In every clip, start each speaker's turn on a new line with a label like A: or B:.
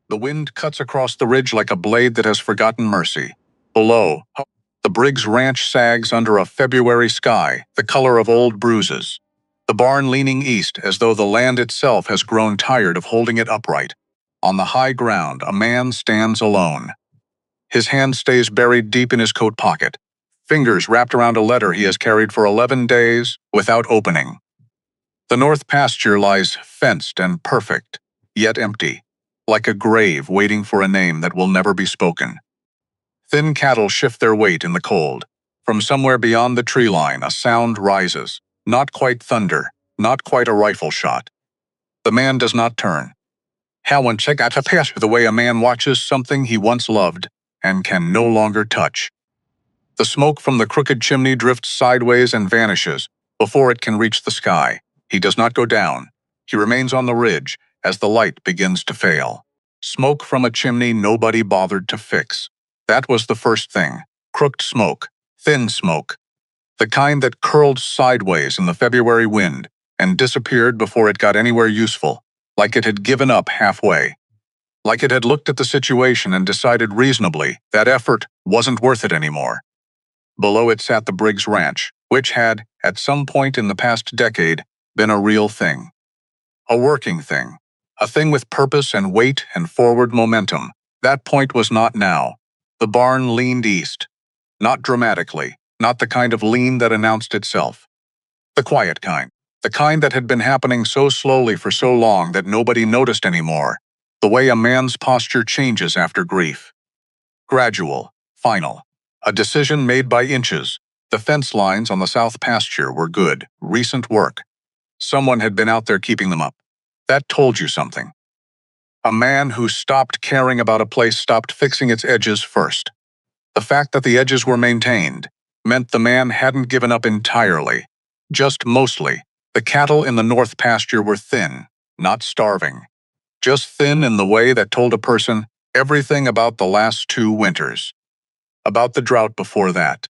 A: The wind cuts across the ridge like a blade that has forgotten mercy. Below, the Briggs Ranch sags under a February sky, the color of old bruises. The barn leaning east as though the land itself has grown tired of holding it upright. On the high ground, a man stands alone. His hand stays buried deep in his coat pocket, fingers wrapped around a letter he has carried for 11 days without opening. The north pasture lies fenced and perfect, yet empty, like a grave waiting for a name that will never be spoken. Thin cattle shift their weight in the cold. From somewhere beyond the tree line, a sound rises. Not quite thunder, not quite a rifle shot. The man does not turn. Halwyn check out the way a man watches something he once loved and can no longer touch. The smoke from the crooked chimney drifts sideways and vanishes before it can reach the sky. He does not go down. He remains on the ridge as the light begins to fail. Smoke from a chimney nobody bothered to fix. That was the first thing. Crooked smoke, thin smoke. The kind that curled sideways in the February wind and disappeared before it got anywhere useful, like it had given up halfway. Like it had looked at the situation and decided reasonably that effort wasn't worth it anymore. Below it sat the Briggs Ranch, which had, at some point in the past decade, been a real thing. A working thing. A thing with purpose and weight and forward momentum. That point was not now. The barn leaned east. Not dramatically, not the kind of lean that announced itself. The quiet kind. The kind that had been happening so slowly for so long that nobody noticed anymore. The way a man's posture changes after grief. Gradual, final. A decision made by inches. The fence lines on the south pasture were good, recent work. Someone had been out there keeping them up. That told you something. A man who stopped caring about a place stopped fixing its edges first. The fact that the edges were maintained meant the man hadn't given up entirely, just mostly. The cattle in the north pasture were thin, not starving. Just thin in the way that told a person everything about the last 2 winters. About the drought before that.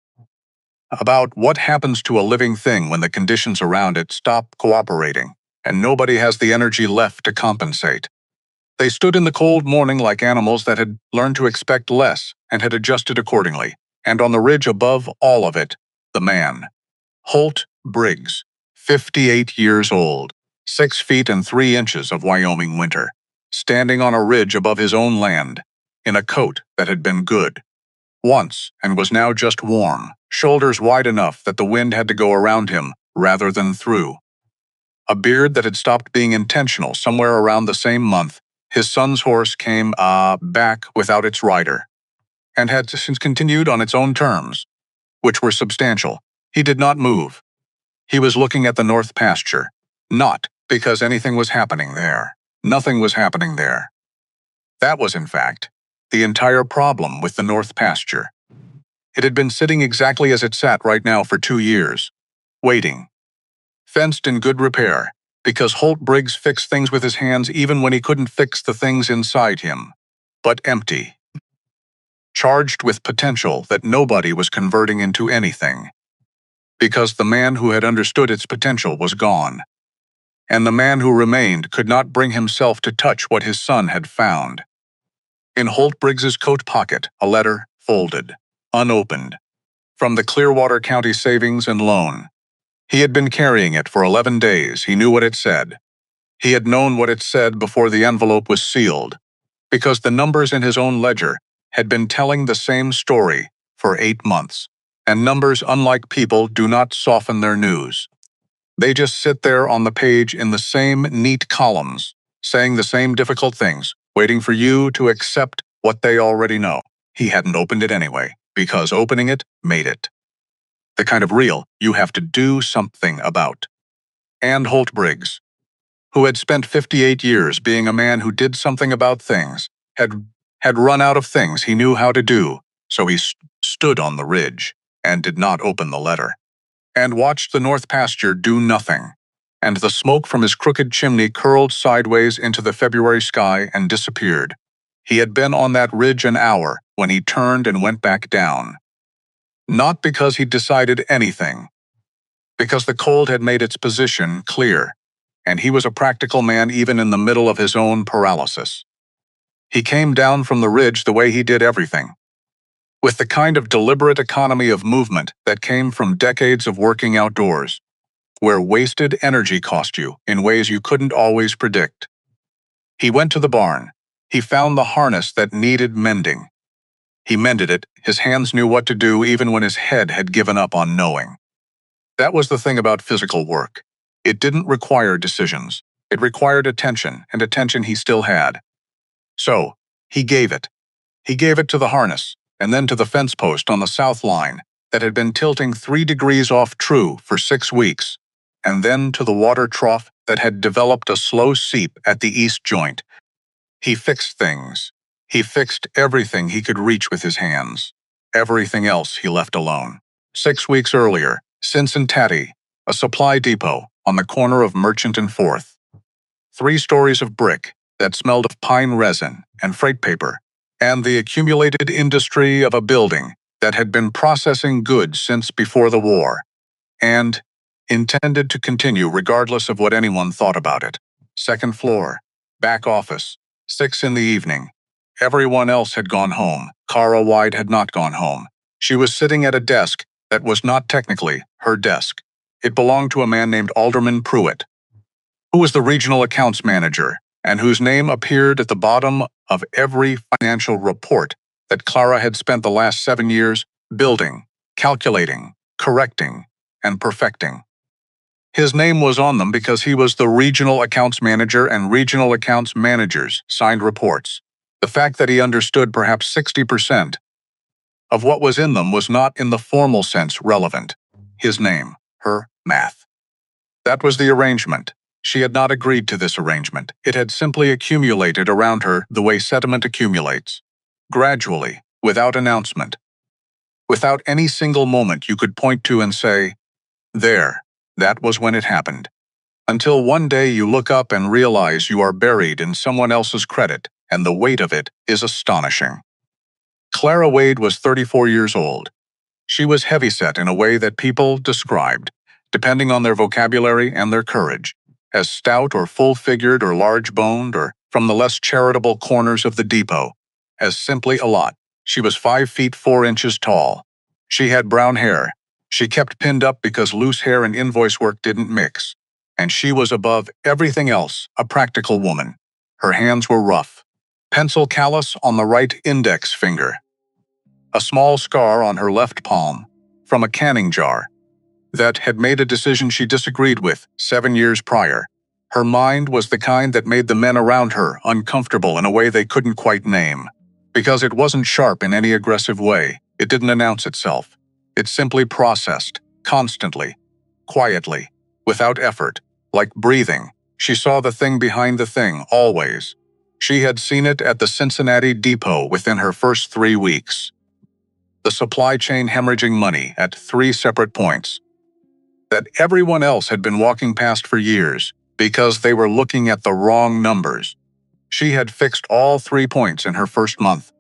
A: About what happens to a living thing when the conditions around it stop cooperating, and nobody has the energy left to compensate. They stood in the cold morning like animals that had learned to expect less and had adjusted accordingly, and on the ridge above all of it, the man. Holt Briggs, 58 years old, 6 feet and 3 inches of Wyoming winter, standing on a ridge above his own land, in a coat that had been good. Once, and was now just warm, shoulders wide enough that the wind had to go around him rather than through. A beard that had stopped being intentional somewhere around the same month. His son's horse came, back without its rider, and had since continued on its own terms, which were substantial. He did not move. He was looking at the north pasture, not because anything was happening there. Nothing was happening there. That was, in fact, the entire problem with the north pasture. It had been sitting exactly as it sat right now for 2 years, waiting. Fenced in good repair, because Holt Briggs fixed things with his hands even when he couldn't fix the things inside him. But empty. Charged with potential that nobody was converting into anything. Because the man who had understood its potential was gone. And the man who remained could not bring himself to touch what his son had found. In Holt Briggs's coat pocket, a letter, folded, unopened, from the Clearwater County Savings and Loan. He had been carrying it for 11 days. He knew what it said. He had known what it said before the envelope was sealed, because the numbers in his own ledger had been telling the same story for 8 months. And numbers, unlike people, do not soften their news. They just sit there on the page in the same neat columns, saying the same difficult things, waiting for you to accept what they already know. He hadn't opened it anyway, because opening it made it. The kind of real you have to do something about. And Holt Briggs, who had spent 58 years being a man who did something about things, had run out of things he knew how to do, so he stood on the ridge and did not open the letter, and watched the north pasture do nothing, and the smoke from his crooked chimney curled sideways into the February sky and disappeared. He had been on that ridge an hour when he turned and went back down. Not because he'd decided anything, because the cold had made its position clear, and he was a practical man even in the middle of his own paralysis. He came down from the ridge the way he did everything, with the kind of deliberate economy of movement that came from decades of working outdoors, where wasted energy cost you in ways you couldn't always predict. He went to the barn. He found the harness that needed mending. He mended it. His hands knew what to do even when his head had given up on knowing. That was the thing about physical work. It didn't require decisions. It required attention, and attention he still had. So, he gave it. He gave it to the harness, and then to the fence post on the south line that had been tilting 3 degrees off true for 6 weeks, and then to the water trough that had developed a slow seep at the east joint. He fixed things. He fixed everything he could reach with his hands. Everything else he left alone. 6 weeks earlier, Cincinnati, a supply depot on the corner of Merchant and 4th. 3 stories of brick that smelled of pine resin and freight paper, and the accumulated industry of a building that had been processing goods since before the war, and intended to continue regardless of what anyone thought about it. 2nd floor, back office, 6 in the evening. Everyone else had gone home. Kara White had not gone home. She was sitting at a desk that was not technically her desk. It belonged to a man named Alderman Pruitt, who was the regional accounts manager and whose name appeared at the bottom of every financial report that Clara had spent the last 7 years building, calculating, correcting, and perfecting. His name was on them because he was the regional accounts manager, and regional accounts managers signed reports. The fact that he understood perhaps 60% of what was in them was not in the formal sense relevant. His name, her math. That was the arrangement. She had not agreed to this arrangement. It had simply accumulated around her the way sediment accumulates. Gradually, without announcement. Without any single moment you could point to and say, there, that was when it happened. Until one day you look up and realize you are buried in someone else's credit, and the weight of it is astonishing. Clara Wade was 34 years old. She was heavyset in a way that people described, depending on their vocabulary and their courage, as stout or full-figured or large-boned, or from the less charitable corners of the depot, as simply a lot. She was 5 feet 4 inches tall. She had brown hair. She kept pinned up because loose hair and invoice work didn't mix. And she was above everything else, a practical woman. Her hands were rough. Pencil callus on the right index finger. A small scar on her left palm, from a canning jar, that had made a decision she disagreed with 7 years prior. Her mind was the kind that made the men around her uncomfortable in a way they couldn't quite name. Because it wasn't sharp in any aggressive way, it didn't announce itself. It simply processed, constantly, quietly, without effort, like breathing. She saw the thing behind the thing, always. She had seen it at the Cincinnati depot within her first 3 weeks. The supply chain hemorrhaging money at 3 separate points that everyone else had been walking past for years because they were looking at the wrong numbers. She had fixed all 3 points in her first month.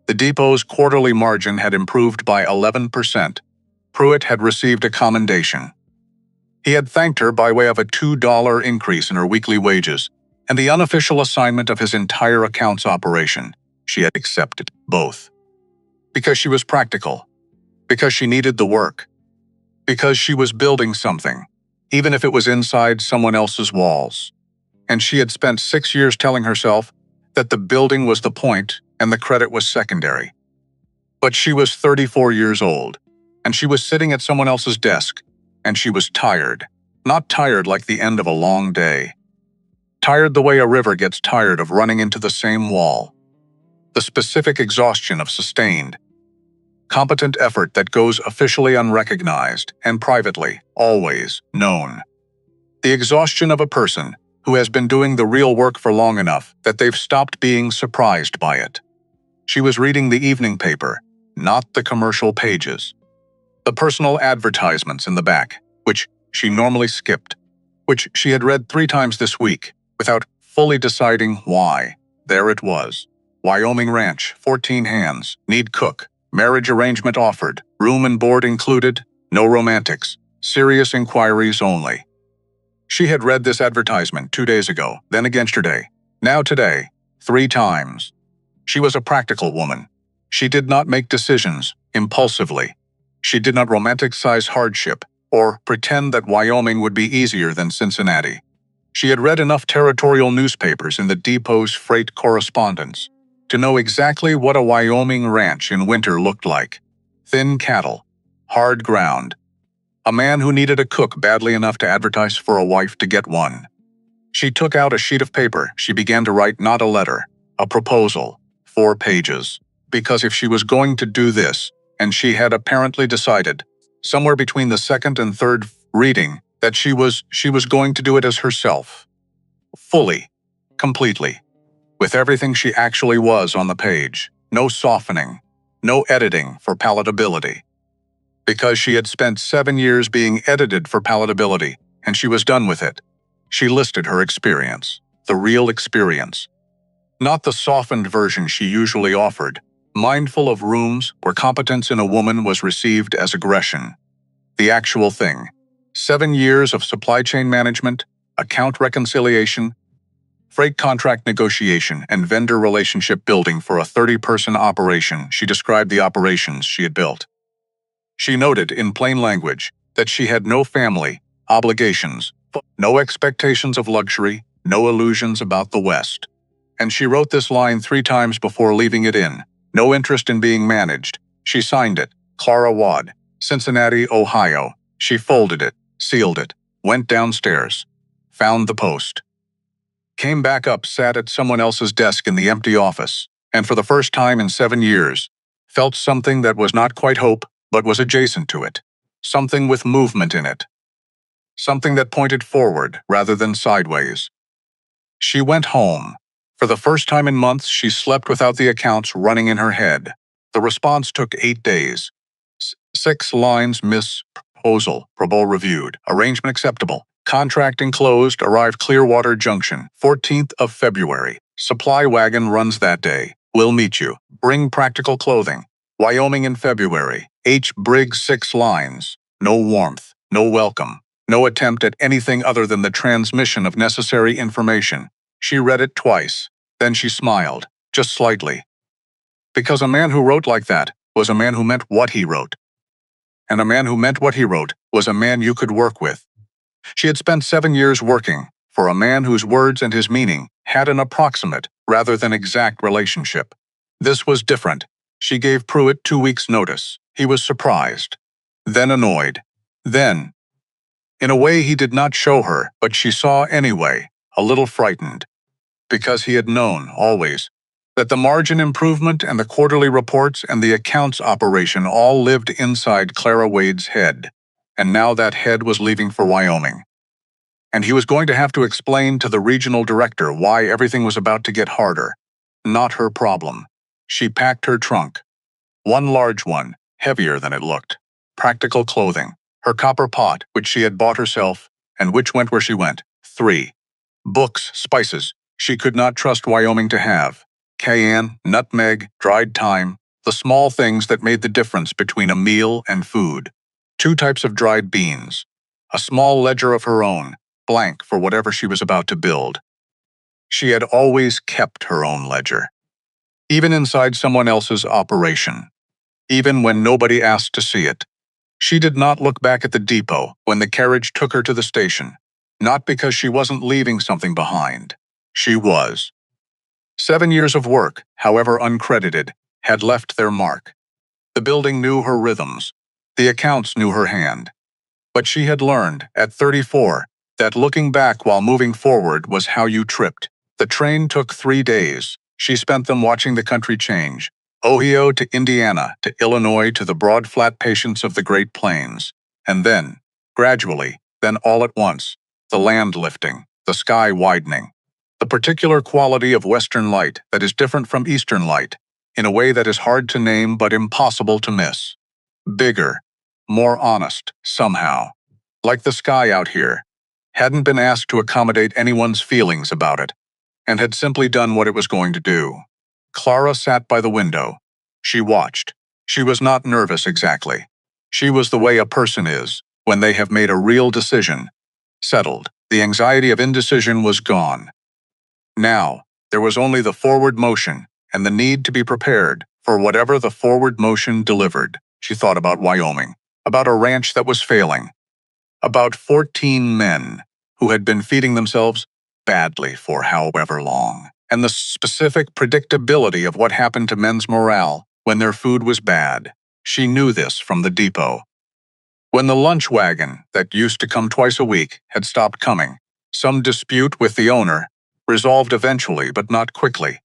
A: The depot's quarterly margin had improved by 11%. Pruitt had received a commendation. He had thanked her by way of a $2 increase in her weekly wages and the unofficial assignment of his entire accounts operation. She had accepted both. Because she was practical. Because she needed the work. Because she was building something, even if it was inside someone else's walls. And she had spent 6 years telling herself that the building was the point and the credit was secondary. But she was 34 years old, and she was sitting at someone else's desk, and she was tired. Not tired like the end of a long day. Tired the way a river gets tired of running into the same wall. The specific exhaustion of sustained, competent effort that goes officially unrecognized and privately, always, known. The exhaustion of a person who has been doing the real work for long enough that they've stopped being surprised by it. She was reading the evening paper, not the commercial pages. The personal advertisements in the back, which she normally skipped, which she had read 3 times this week, without fully deciding why. There it was. Wyoming Ranch, 14 hands, need cook, marriage arrangement offered, room and board included, no romantics, serious inquiries only. She had read this advertisement 2 days ago, then again yesterday, now today, 3 times. She was a practical woman. She did not make decisions impulsively. She did not romanticize hardship or pretend that Wyoming would be easier than Cincinnati. She had read enough territorial newspapers in the depot's freight correspondence to know exactly what a Wyoming ranch in winter looked like. Thin cattle, hard ground. A man who needed a cook badly enough to advertise for a wife to get one. She took out a sheet of paper. She began to write not a letter, a proposal, 4 pages. Because if she was going to do this, and she had apparently decided, somewhere between the second and third reading, that she was going to do it as herself. Fully, completely. With everything she actually was on the page. No softening, no editing for palatability. Because she had spent 7 years being edited for palatability, and she was done with it. She listed her experience, the real experience. Not the softened version she usually offered, mindful of rooms where competence in a woman was received as aggression. The actual thing. 7 years of supply chain management, account reconciliation, freight contract negotiation, and vendor relationship building for a 30-person operation. She described the operations she had built. She noted in plain language that she had no family, obligations, no expectations of luxury, no illusions about the West. And she wrote this line 3 times before leaving it in. No interest in being managed. She signed it, Clara Wad, Cincinnati, Ohio. She folded it, sealed it, went downstairs, found the post. Came back up, sat at someone else's desk in the empty office, and for the first time in 7 years, felt something that was not quite hope, but was adjacent to it. Something with movement in it. Something that pointed forward rather than sideways. She went home. For the first time in months, she slept without the accounts running in her head. The response took 8 days. 6 lines, Miss Proposal, reviewed, arrangement acceptable, contract enclosed, arrived Clearwater Junction, 14th of February. Supply wagon runs that day. Will meet you. Bring practical clothing. Wyoming in February. H. Briggs 6 lines. No warmth, no welcome, no attempt at anything other than the transmission of necessary information. She read it twice. Then she smiled, just slightly. Because a man who wrote like that was a man who meant what he wrote. And a man who meant what he wrote was a man you could work with. She had spent 7 years working for a man whose words and his meaning had an approximate rather than exact relationship. This was different. She gave Pruitt 2 weeks' notice. He was surprised, then annoyed, then, in a way he did not show her, but she saw anyway, a little frightened. Because he had known, always, that the margin improvement and the quarterly reports and the accounts operation all lived inside Clara Wade's head, and now that head was leaving for Wyoming. And he was going to have to explain to the regional director why everything was about to get harder. Not her problem. She packed her trunk. One large one, heavier than it looked. Practical clothing. Her copper pot, which she had bought herself, and which went where she went. 3. Books, spices, she could not trust Wyoming to have. Cayenne, nutmeg, dried thyme, the small things that made the difference between a meal and food. 2 types of dried beans. A small ledger of her own, blank for whatever she was about to build. She had always kept her own ledger. Even inside someone else's operation. Even when nobody asked to see it. She did not look back at the depot when the carriage took her to the station. Not because she wasn't leaving something behind. She was. 7 years of work, however uncredited, had left their mark. The building knew her rhythms. The accounts knew her hand. But she had learned, at 34, that looking back while moving forward was how you tripped. The train took 3 days. She spent them watching the country change. Ohio to Indiana to Illinois to the broad flat patience of the Great Plains. And then, gradually, then all at once, the land lifting, the sky widening. The particular quality of Western light that is different from Eastern light, in a way that is hard to name but impossible to miss. Bigger, more honest, somehow. Like the sky out here. Hadn't been asked to accommodate anyone's feelings about it, and had simply done what it was going to do. Clara sat by the window. She watched. She was not nervous exactly. She was the way a person is when they have made a real decision. Settled. The anxiety of indecision was gone. Now, There was only the forward motion and the need to be prepared for whatever the forward motion delivered. She thought about Wyoming, about a ranch that was failing, about 14 men who had been feeding themselves badly for however long, and the specific predictability of what happened to men's morale when their food was bad. She knew this from the depot. When the lunch wagon that used to come twice a week had stopped coming, some dispute with the owner, resolved eventually but not quickly.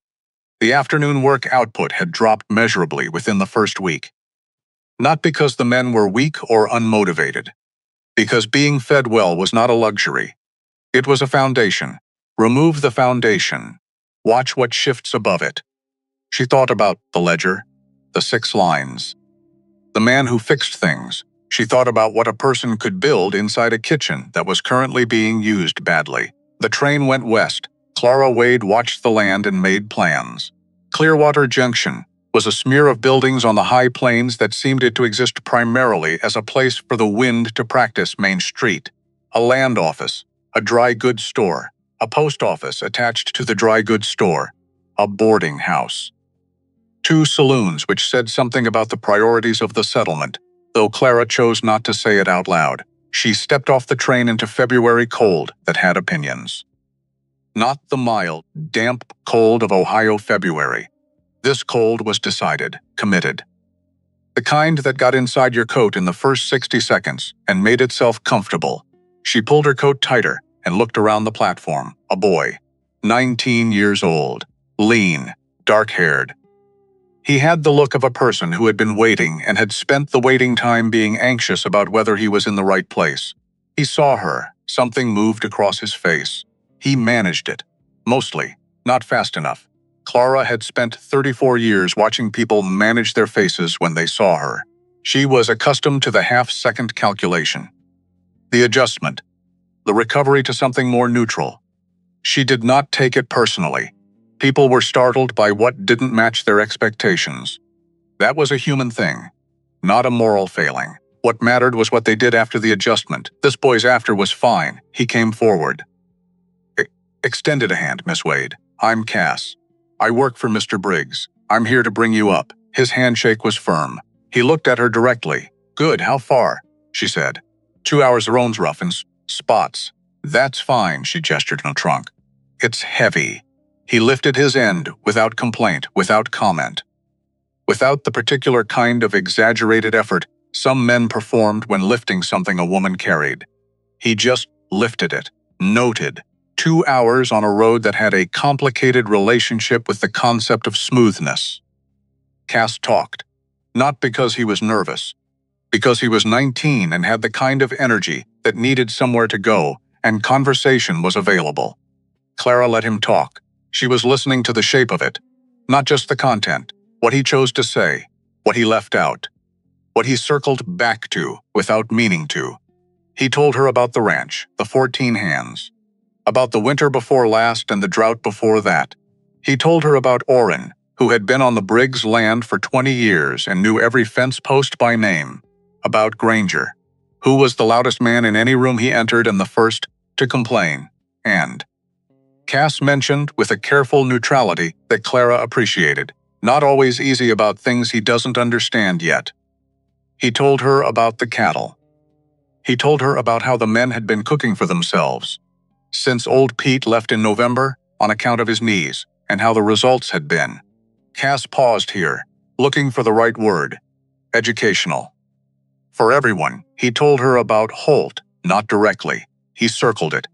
A: The afternoon work output had dropped measurably within the first week. Not because the men were weak or unmotivated, because being fed well was not a luxury. It was a foundation. Remove the foundation. Watch what shifts above it. She thought about the ledger, the 6 lines. The man who fixed things. She thought about what a person could build inside a kitchen that was currently being used badly. The train went west. Clara Wade watched the land and made plans. Clearwater Junction was a smear of buildings on the high plains that seemed to exist primarily as a place for the wind to practice Main Street. A land office, a dry goods store, a post office attached to the dry goods store, a boarding house. 2 saloons which said something about the priorities of the settlement, though Clara chose not to say it out loud. She stepped off the train into February cold that had opinions. Not the mild, damp cold of Ohio February. This cold was decided, committed. The kind that got inside your coat in the first 60 seconds and made itself comfortable. She pulled her coat tighter and looked around the platform. A boy, 19 years old, lean, dark-haired. He had the look of a person who had been waiting and had spent the waiting time being anxious about whether he was in the right place. He saw her. Something moved across his face. He managed it. Mostly. Not fast enough. Clara had spent 34 years watching people manage their faces when they saw her. She was accustomed to the half-second calculation. The adjustment. The recovery to something more neutral. She did not take it personally. People were startled by what didn't match their expectations. That was a human thing, not a moral failing. What mattered was what they did after the adjustment. This boy's after was fine. He came forward. Extended a hand, Miss Wade. I'm Cass. I work for Mr. Briggs. I'm here to bring you up. His handshake was firm. He looked at her directly. Good, how far? She said. 2 hours the road's rough and spots. That's fine, she gestured in the trunk. It's heavy. He lifted his end, without complaint, without comment. Without the particular kind of exaggerated effort some men performed when lifting something a woman carried. He just lifted it, noted. 2 hours on a road that had a complicated relationship with the concept of smoothness. Cass talked, not because he was nervous, because he was 19 and had the kind of energy that needed somewhere to go, and conversation was available. Clara let him talk. She was listening to the shape of it, not just the content, what he chose to say, what he left out, what he circled back to without meaning to. He told her about the ranch, the 14 hands, about the winter before last and the drought before that. He told her about Orrin, who had been on the Briggs land for 20 years and knew every fence post by name, about Granger, who was the loudest man in any room he entered and the first to complain, and Cass mentioned with a careful neutrality that Clara appreciated, not always easy about things he doesn't understand yet. He told her about the cattle. He told her about how the men had been cooking for themselves since old Pete left in November on account of his knees, and how the results had been. Cass paused here, looking for the right word. Educational. For everyone, he told her about Holt, not directly. He circled it.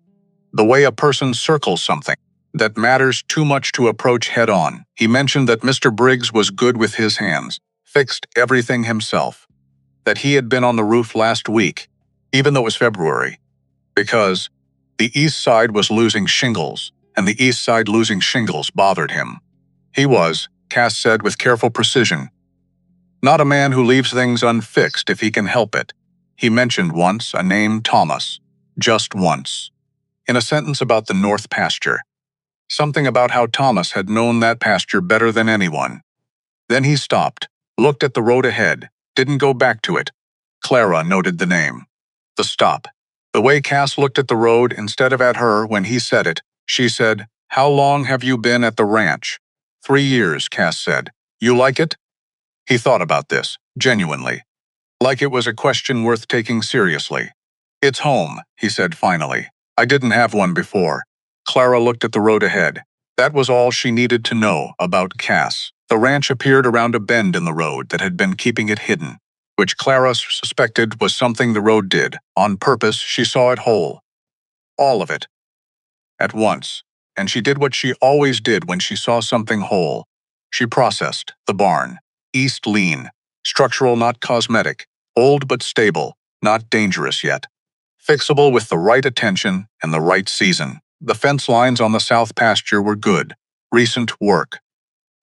A: The way a person circles something that matters too much to approach head-on. He mentioned that Mr. Briggs was good with his hands, fixed everything himself, that he had been on the roof last week, even though it was February, because the east side was losing shingles, and the east side losing shingles bothered him. He was, Cass said with careful precision, not a man who leaves things unfixed if he can help it. He mentioned once a name Thomas, just once, in a sentence about the North Pasture. Something about how Thomas had known that pasture better than anyone. Then he stopped, looked at the road ahead, didn't go back to it. Clara noted the name. The stop. The way Cass looked at the road instead of at her when he said it, she said, How long have you been at the ranch? 3 years, Cass said. You like it? He thought about this, genuinely, like it was a question worth taking seriously. It's home, he said finally. I didn't have one before. Clara looked at the road ahead. That was all she needed to know about Cass. The ranch appeared around a bend in the road that had been keeping it hidden, which Clara suspected was something the road did. On purpose, she saw it whole. All of it. At once. And she did what she always did when she saw something whole. She processed the barn. East lean. Structural, not cosmetic. Old but stable. Not dangerous yet. Fixable with the right attention and the right season. The fence lines on the south pasture were good. Recent work.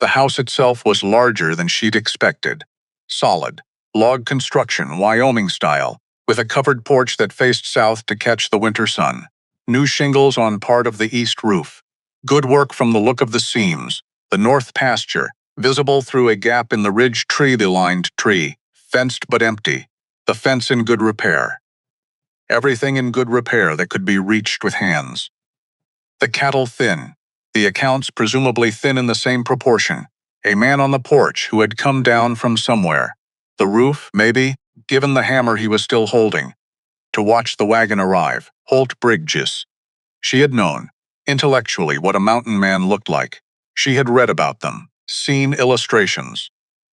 A: The house itself was larger than she'd expected. Solid. Log construction, Wyoming style, with a covered porch that faced south to catch the winter sun. New shingles on part of the east roof. Good work from the look of the seams. The north pasture, visible through a gap in the ridge tree-lined tree, fenced but empty. The fence in good repair. Everything in good repair that could be reached with hands. The cattle thin. The accounts presumably thin in the same proportion. A man on the porch who had come down from somewhere. The roof, maybe, given the hammer he was still holding. To watch the wagon arrive. Holt Briggs. She had known, intellectually, what a mountain man looked like. She had read about them, seen illustrations,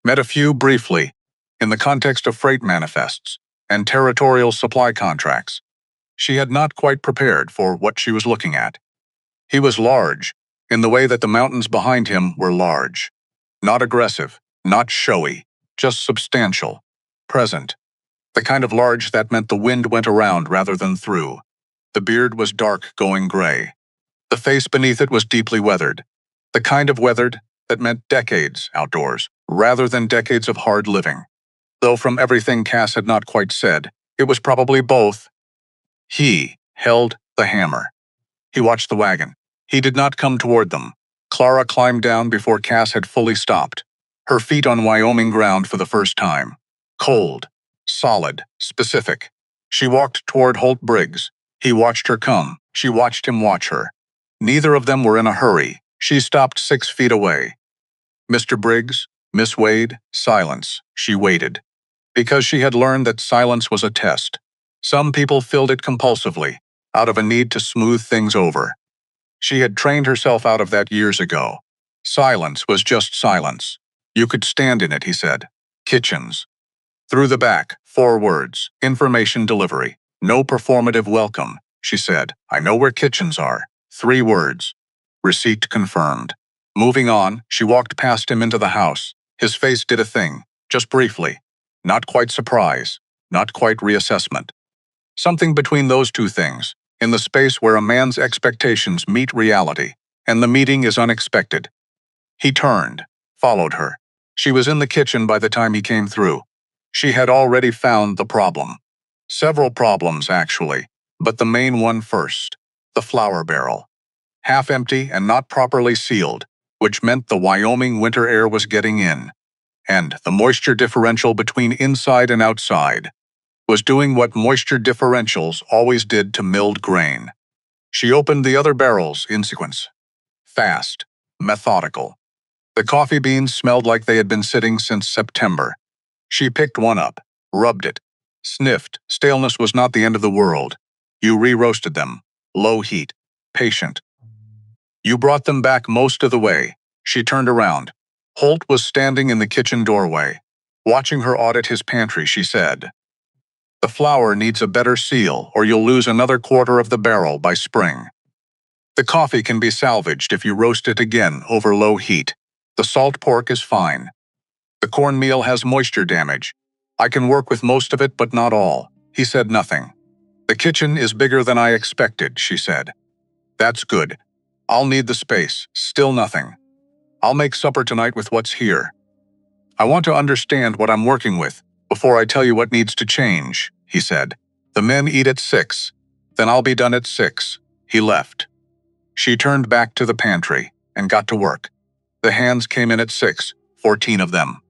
A: met a few briefly, in the context of freight manifests and territorial supply contracts. She had not quite prepared for what she was looking at. He was large, in the way that the mountains behind him were large. Not aggressive, not showy, just substantial, present. The kind of large that meant the wind went around rather than through. The beard was dark going gray. The face beneath it was deeply weathered. The kind of weathered that meant decades outdoors, rather than decades of hard living. Though from everything Cass had not quite said, it was probably both. He held the hammer. He watched the wagon. He did not come toward them. Clara climbed down before Cass had fully stopped, her feet on Wyoming ground for the first time. Cold, solid, specific. She walked toward Holt Briggs. He watched her come. She watched him watch her. Neither of them were in a hurry. She stopped 6 feet away. Mr. Briggs, Miss Wade, silence. She waited. Because she had learned that silence was a test. Some people filled it compulsively, out of a need to smooth things over. She had trained herself out of that years ago. Silence was just silence. You could stand in it, he said. Kitchens. Through the back, 4 words. Information delivery. No performative welcome, she said. I know where kitchens are. 3 words. Receipt confirmed. Moving on, she walked past him into the house. His face did a thing, just briefly. Not quite surprise, not quite reassessment. Something between those two things, in the space where a man's expectations meet reality, and the meeting is unexpected. He turned, followed her. She was in the kitchen by the time he came through. She had already found the problem. Several problems, actually, but the main one first. The flour barrel. Half empty and not properly sealed, which meant the Wyoming winter air was getting in. And the moisture differential between inside and outside was doing what moisture differentials always did to milled grain. She opened the other barrels in sequence. Fast, methodical. The coffee beans smelled like they had been sitting since September. She picked one up, rubbed it, sniffed. Staleness was not the end of the world. You re-roasted them. Low heat. Patient. You brought them back most of the way. She turned around. Holt was standing in the kitchen doorway. Watching her audit his pantry, she said, "The flour needs a better seal, or you'll lose another quarter of the barrel by spring. The coffee can be salvaged if you roast it again over low heat. The salt pork is fine. The cornmeal has moisture damage. I can work with most of it, but not all." He said nothing. "The kitchen is bigger than I expected," she said. "That's good. I'll need the space." Still nothing. "I'll make supper tonight with what's here. I want to understand what I'm working with before I tell you what needs to change," he said. "The men eat at 6. Then I'll be done at 6. He left. She turned back to the pantry and got to work. The hands came in at 6, 14 of them.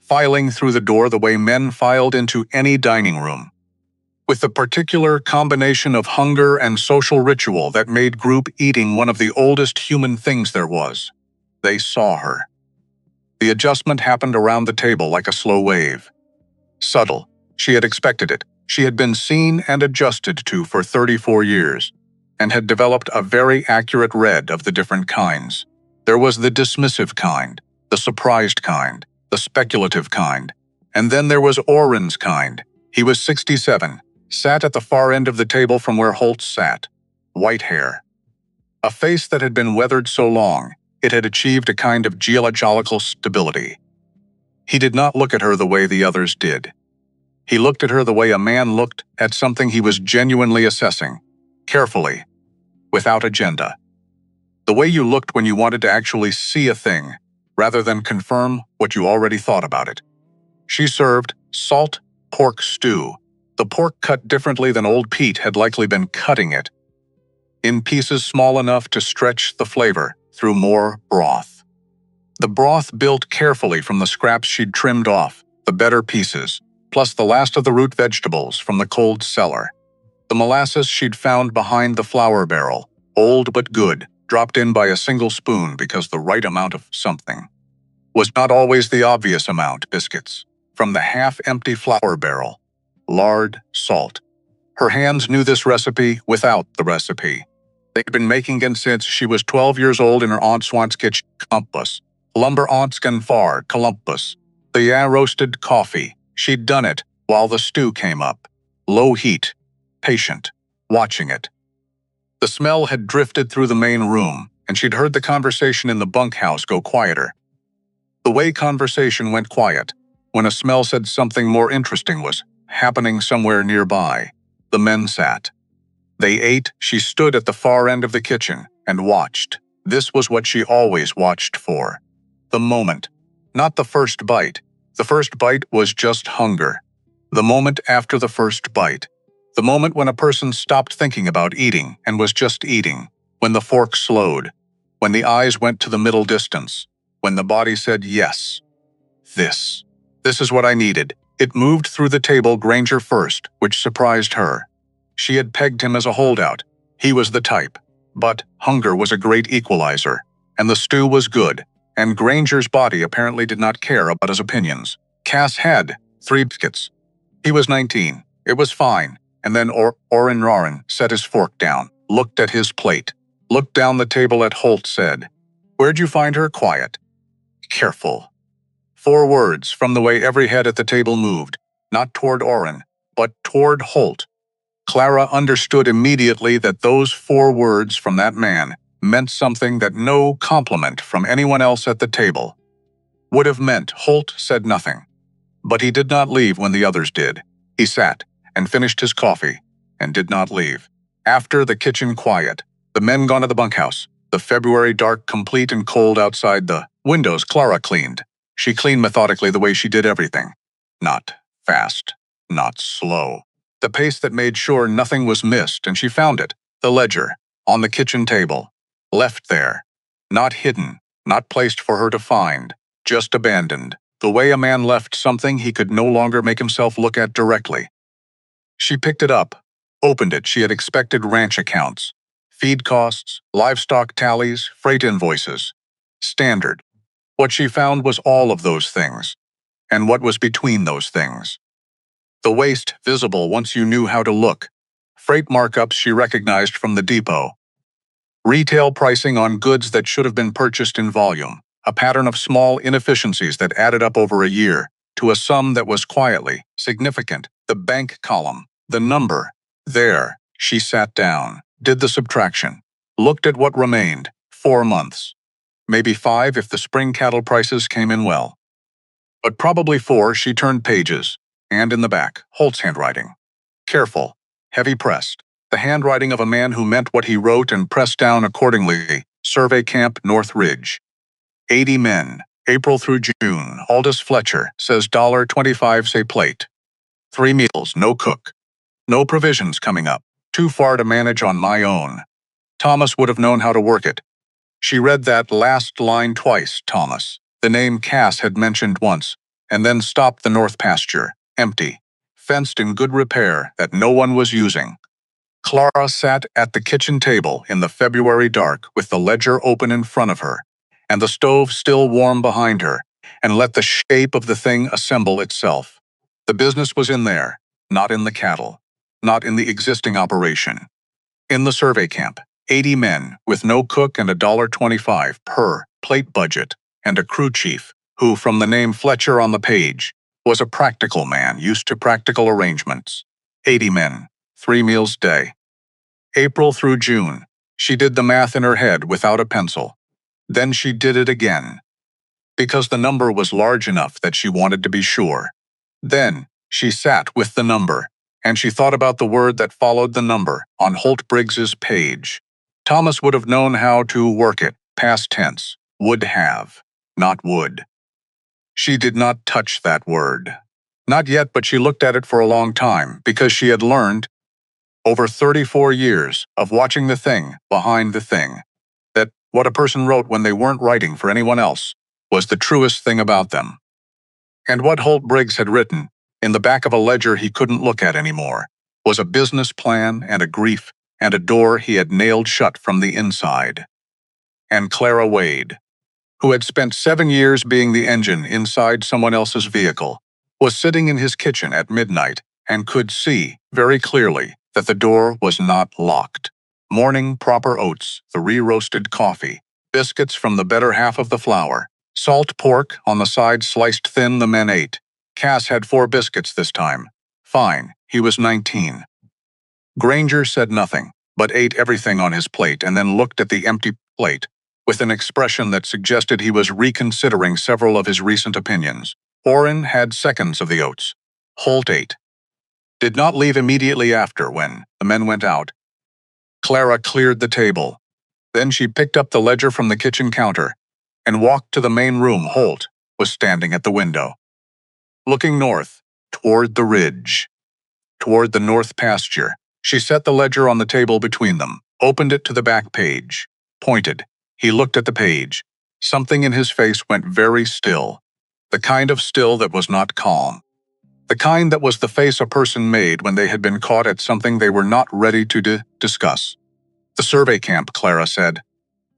A: Filing through the door the way men filed into any dining room. with the particular combination of hunger and social ritual that made group eating one of the oldest human things there was. They saw her. The adjustment happened around the table like a slow wave. Subtle. She had expected it. She had been seen and adjusted to for 34 years, and had developed a very accurate read of the different kinds. There was the dismissive kind, the surprised kind, the speculative kind, and then there was Oren's kind. He was 67, sat at the far end of the table from where Holtz sat. White hair. A face that had been weathered so long, it had achieved a kind of geological stability. He did not look at her the way the others did. He looked at her the way a man looked at something he was genuinely assessing, carefully, without agenda. The way you looked when you wanted to actually see a thing, rather than confirm what you already thought about it. She served salt pork stew, the pork cut differently than old Pete had likely been cutting it, in pieces small enough to stretch the flavor through more broth. The broth built carefully from the scraps she'd trimmed off, the better pieces, plus the last of the root vegetables from the cold cellar. The molasses she'd found behind the flour barrel, old but good, dropped in by a single spoon because the right amount of something was not always the obvious amount. Biscuits from the half-empty flour barrel, lard, salt. Her hands knew this recipe without the recipe. They'd been making it since she was 12 years old in her Aunt Swan's kitchen. Columbus, lumber Aunskan far, Columbus. The roasted coffee. She'd done it while the stew came up. Low heat, patient, watching it. The smell had drifted through the main room, and she'd heard the conversation in the bunkhouse go quieter. The way conversation went quiet, when a smell said something more interesting was happening somewhere nearby. The men sat. They ate. She stood at the far end of the kitchen and watched. This was what she always watched for. The moment. Not the first bite. The first bite was just hunger. The moment after the first bite. The moment when a person stopped thinking about eating and was just eating. When the fork slowed. When the eyes went to the middle distance. When the body said yes. This. This is what I needed. It moved through the table, Granger first, which surprised her. She had pegged him as a holdout. He was the type. But hunger was a great equalizer. And the stew was good. And Granger's body apparently did not care about his opinions. Cass had 3 biscuits. He was 19. It was fine. And then Oren set his fork down, looked at his plate, looked down the table at Holt, said, "Where'd you find her?" Quiet. Careful. 4 words from the way every head at the table moved, not toward Oren, but toward Holt. Clara understood immediately that those 4 words from that man meant something that no compliment from anyone else at the table would have meant. Holt said nothing. But he did not leave when the others did. He sat and finished his coffee and did not leave. After the kitchen quiet, the men gone to the bunkhouse, the February dark complete and cold outside, the windows Clara cleaned. She cleaned methodically the way she did everything. Not fast, not slow. The pace that made sure nothing was missed, and she found it, the ledger, on the kitchen table. Left there. Not hidden, not placed for her to find, just abandoned, the way a man left something he could no longer make himself look at directly. She picked it up, opened it. She had expected ranch accounts, feed costs, livestock tallies, freight invoices. Standard. What she found was all of those things, and what was between those things. The waste visible once you knew how to look. Freight markups she recognized from the depot. Retail pricing on goods that should have been purchased in volume. A pattern of small inefficiencies that added up over a year to a sum that was quietly significant. The bank column, the number. There, she sat down, did the subtraction, looked at what remained. 4 months. Maybe 5 if the spring cattle prices came in well. But probably 4. She turned pages, and in the back, Holt's handwriting. Careful, heavy pressed. The handwriting of a man who meant what he wrote and pressed down accordingly. Survey Camp, North Ridge. 80 men, April through June. Aldous Fletcher says $1.25 a plate. 3 meals, no cook. No provisions coming up. Too far to manage on my own. Thomas would have known how to work it. She read that last line twice. Thomas. The name Cass had mentioned once, and then stopped. The north pasture. Empty. fenced in good repair that no one was using. Clara sat at the kitchen table in the February dark with the ledger open in front of her, and the stove still warm behind her, and let the shape of the thing assemble itself. The business was in there, not in the cattle, not in the existing operation. In the survey camp, 80 men, with no cook and $1.25 per plate budget, and a crew chief, who, from the name Fletcher on the page, was a practical man used to practical arrangements. 80 men, 3 meals a day. April through June, she did the math in her head without a pencil. Then she did it again, because the number was large enough that she wanted to be sure. Then she sat with the number, and she thought about the word that followed the number on Holt Briggs's page. Thomas would have known how to work it, past tense, would have, not would. She did not touch that word. Not yet, but she looked at it for a long time, because she had learned, over 34 years of watching the thing behind the thing, that what a person wrote when they weren't writing for anyone else was the truest thing about them. And what Holt Briggs had written, in the back of a ledger he couldn't look at anymore, was a business plan and a grief and a door he had nailed shut from the inside. And Clara Wade, who had spent 7 years being the engine inside someone else's vehicle, was sitting in his kitchen at midnight and could see, very clearly, that the door was not locked. Morning proper oats, the re-roasted coffee, biscuits from the better half of the flour, salt pork on the side sliced thin the men ate. Cass had 4 biscuits this time. Fine, he was 19. Granger said nothing, but ate everything on his plate and then looked at the empty plate with an expression that suggested he was reconsidering several of his recent opinions. Orrin had seconds of the oats. Holt ate. Did not leave immediately after when the men went out. Clara cleared the table. Then she picked up the ledger from the kitchen counter and walked to the main room. Holt was standing at the window, looking north, toward the ridge, toward the north pasture. She set the ledger on the table between them, opened it to the back page, pointed. He looked at the page. Something in his face went very still, the kind of still that was not calm, the kind that was the face a person made when they had been caught at something they were not ready to discuss. The survey camp, Clara said.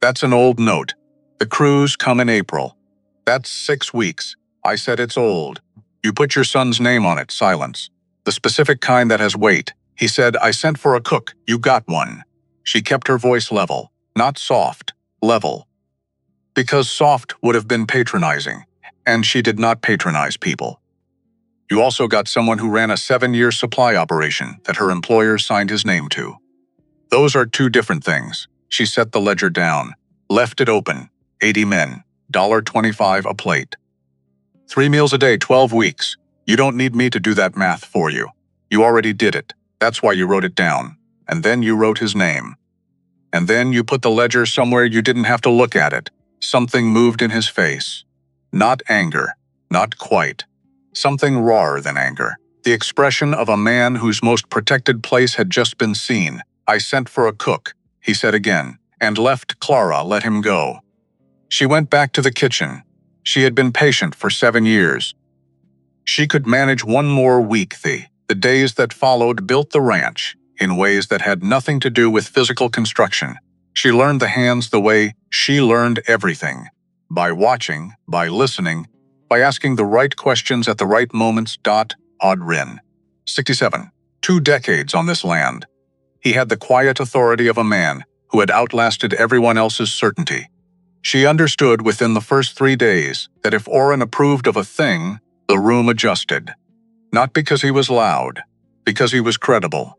A: That's an old note. The crews come in April. That's 6 weeks. I said it's old. You put your son's name on it. Silence. The specific kind that has weight. He said, I sent for a cook. You got one. She kept her voice level, not soft, level. Because soft would have been patronizing, and she did not patronize people. You also got someone who ran a 7-year supply operation that her employer signed his name to. Those are 2 different things. She set the ledger down, left it open. 80 men, $1.25 a plate. 3 meals a day, 12 weeks. You don't need me to do that math for you. You already did it. That's why you wrote it down. And then you wrote his name. And then you put the ledger somewhere you didn't have to look at it. Something moved in his face. Not anger. Not quite. Something rawer than anger. The expression of a man whose most protected place had just been seen. I sent for a cook, he said again, and left Clara let him go. She went back to the kitchen. She had been patient for 7 years. She could manage 1 more week. The days that followed built the ranch in ways that had nothing to do with physical construction. She learned the hands the way she learned everything. By watching, by listening, by asking the right questions at the right moments. Oddrin. 67. 2 decades on this land. He had the quiet authority of a man who had outlasted everyone else's certainty. She understood within the first 3 days that if Orrin approved of a thing, the room adjusted. Not because he was loud, because he was credible.